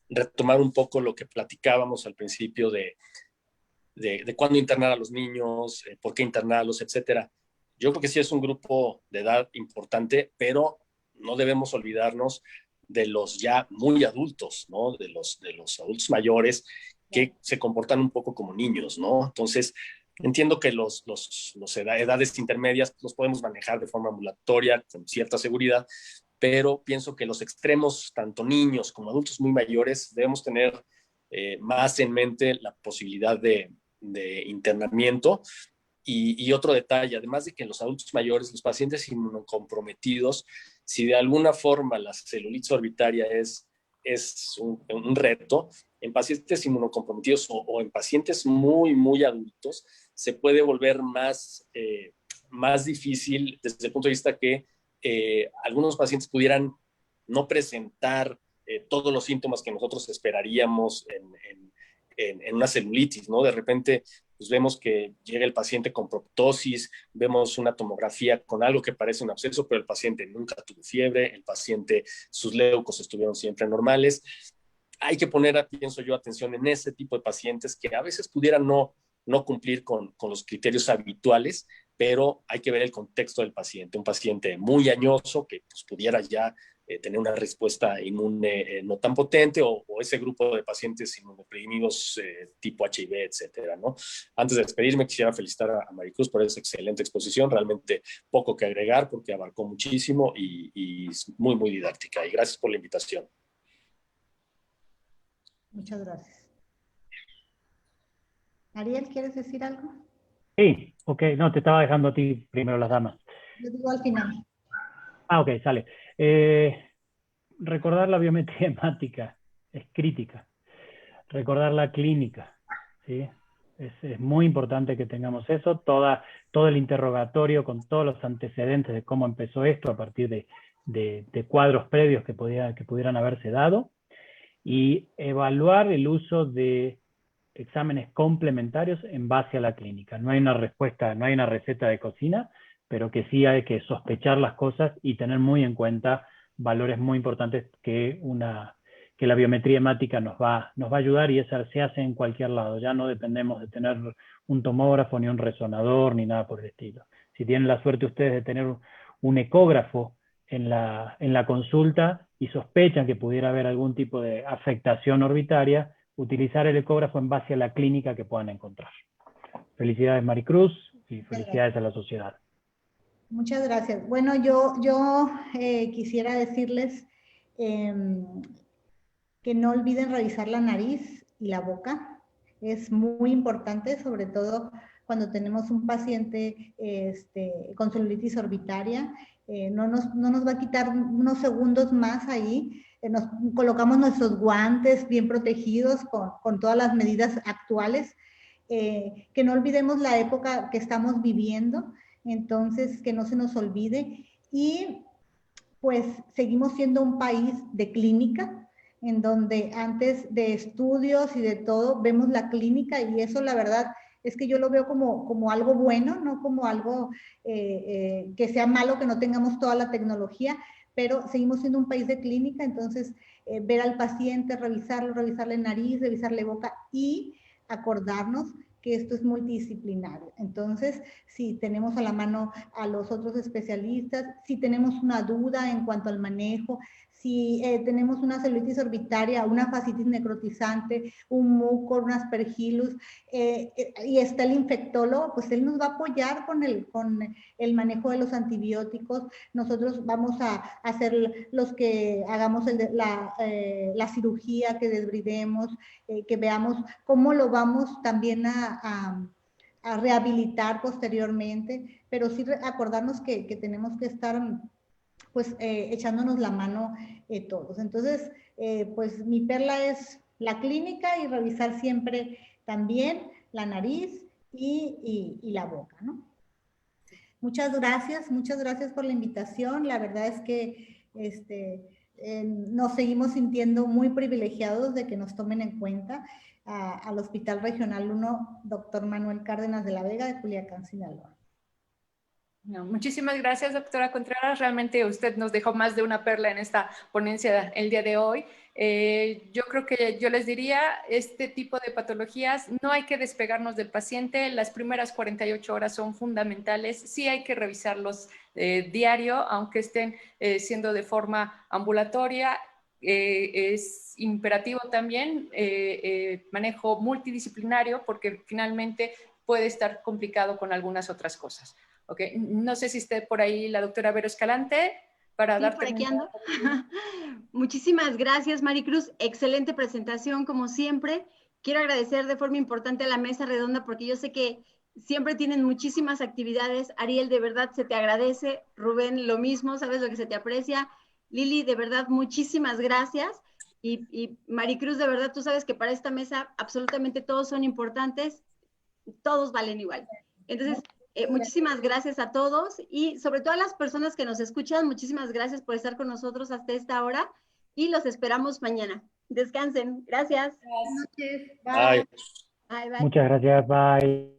Speaker 5: retomar un poco lo que platicábamos al principio de cuándo internar a los niños, por qué internarlos, etcétera. Yo creo que sí es un grupo de edad importante, pero no debemos olvidarnos de los ya muy adultos, ¿no? De los adultos mayores que se comportan un poco como niños, ¿no? Entonces, entiendo que los edades intermedias los podemos manejar de forma ambulatoria, con cierta seguridad, pero pienso que los extremos, tanto niños como adultos muy mayores, debemos tener más en mente la posibilidad de internamiento. Y otro detalle, además de que en los adultos mayores, los pacientes inmunocomprometidos, si de alguna forma la celulitis orbitaria es un reto, en pacientes inmunocomprometidos o en pacientes muy, muy adultos, se puede volver más difícil desde el punto de vista que algunos pacientes pudieran no presentar todos los síntomas que nosotros esperaríamos en una celulitis, ¿no? De repente, pues vemos que llega el paciente con proptosis, vemos una tomografía con algo que parece un absceso, pero el paciente nunca tuvo fiebre, el paciente, sus leucos estuvieron siempre normales. Hay que poner, pienso yo, atención en ese tipo de pacientes que a veces pudieran no cumplir con los criterios habituales, pero hay que ver el contexto del paciente. Un paciente muy añoso que pues, pudiera ya tener una respuesta inmune no tan potente, o ese grupo de pacientes inmunodeprimidos tipo HIV, etcétera, ¿no? Antes de despedirme, quisiera felicitar a Maricruz por esa excelente exposición. Realmente poco que agregar porque abarcó muchísimo y muy, muy didáctica. Y gracias por la invitación.
Speaker 2: Muchas gracias. Ariel, ¿quieres decir algo?
Speaker 4: Sí, ok. No, te estaba dejando a ti primero las damas.
Speaker 2: Yo digo al final.
Speaker 4: Ah, ok, sale. Recordar la biometría hemática es crítica. Recordar la clínica, ¿sí? Es muy importante que tengamos eso, todo el interrogatorio con todos los antecedentes de cómo empezó esto a partir de cuadros previos que pudieran haberse dado, y evaluar el uso de exámenes complementarios en base a la clínica. No hay una respuesta, no hay una receta de cocina, pero que sí hay que sospechar las cosas y tener muy en cuenta valores muy importantes que la biometría hemática nos va a ayudar, y esa se hace en cualquier lado. Ya no dependemos de tener un tomógrafo, ni un resonador, ni nada por el estilo. Si tienen la suerte ustedes de tener un ecógrafo en la consulta y sospechan que pudiera haber algún tipo de afectación orbitaria, utilizar el ecógrafo en base a la clínica que puedan encontrar. Felicidades, Maricruz, y felicidades a la sociedad.
Speaker 2: Muchas gracias. Bueno, yo quisiera decirles que no olviden revisar la nariz y la boca. Es muy importante, sobre todo cuando tenemos un paciente con celulitis orbitaria. No nos va a quitar unos segundos más ahí. Nos colocamos nuestros guantes bien protegidos con todas las medidas actuales. Que no olvidemos la época que estamos viviendo, entonces que no se nos olvide. Y pues seguimos siendo un país de clínica, en donde antes de estudios y de todo vemos la clínica, y eso la verdad es que yo lo veo como algo bueno, no como algo que sea malo que no tengamos toda la tecnología, pero seguimos siendo un país de clínica. Entonces ver al paciente, revisarlo, revisarle nariz, revisarle boca, y acordarnos que esto es multidisciplinario. Entonces, si tenemos a la mano a los otros especialistas, si tenemos una duda en cuanto al manejo, Si tenemos una celulitis orbitaria, una fascitis necrotizante, un mucor, un aspergillus, y está el infectólogo, pues él nos va a apoyar con el manejo de los antibióticos. Nosotros vamos a hacer los que hagamos la cirugía, que desbridemos, que veamos cómo lo vamos también a rehabilitar posteriormente, pero sí acordarnos que tenemos que estar pues echándonos la mano todos. Entonces, pues mi perla es la clínica y revisar siempre también la nariz y la boca, ¿no? Muchas gracias por la invitación. La verdad es que nos seguimos sintiendo muy privilegiados de que nos tomen en cuenta al Hospital Regional 1, Dr. Manuel Cárdenas de la Vega de Culiacán, Sinaloa.
Speaker 3: No, muchísimas gracias, doctora Contreras. Realmente usted nos dejó más de una perla en esta ponencia el día de hoy. Yo creo que yo les diría, este tipo de patologías no hay que despegarnos del paciente. Las primeras 48 horas son fundamentales. Sí hay que revisarlos diario, aunque estén siendo de forma ambulatoria. Es imperativo también manejo multidisciplinario, porque finalmente puede estar complicado con algunas otras cosas. Okay. No sé si esté por ahí la doctora Vero Escalante para
Speaker 1: sí,
Speaker 3: darte...
Speaker 1: por aquí ando. Muchísimas gracias, Maricruz. Excelente presentación, como siempre. Quiero agradecer de forma importante a la mesa redonda, porque yo sé que siempre tienen muchísimas actividades. Ariel, de verdad se te agradece. Rubén, lo mismo, sabes lo que se te aprecia. Lili, de verdad, muchísimas gracias. Y Maricruz, de verdad, tú sabes que para esta mesa absolutamente todos son importantes, todos valen igual. Entonces, muchísimas gracias a todos y sobre todo a las personas que nos escuchan, muchísimas gracias por estar con nosotros hasta esta hora y los esperamos mañana. Descansen. Gracias.
Speaker 2: Buenas noches.
Speaker 5: Bye.
Speaker 1: Bye, bye.
Speaker 4: Muchas gracias, bye.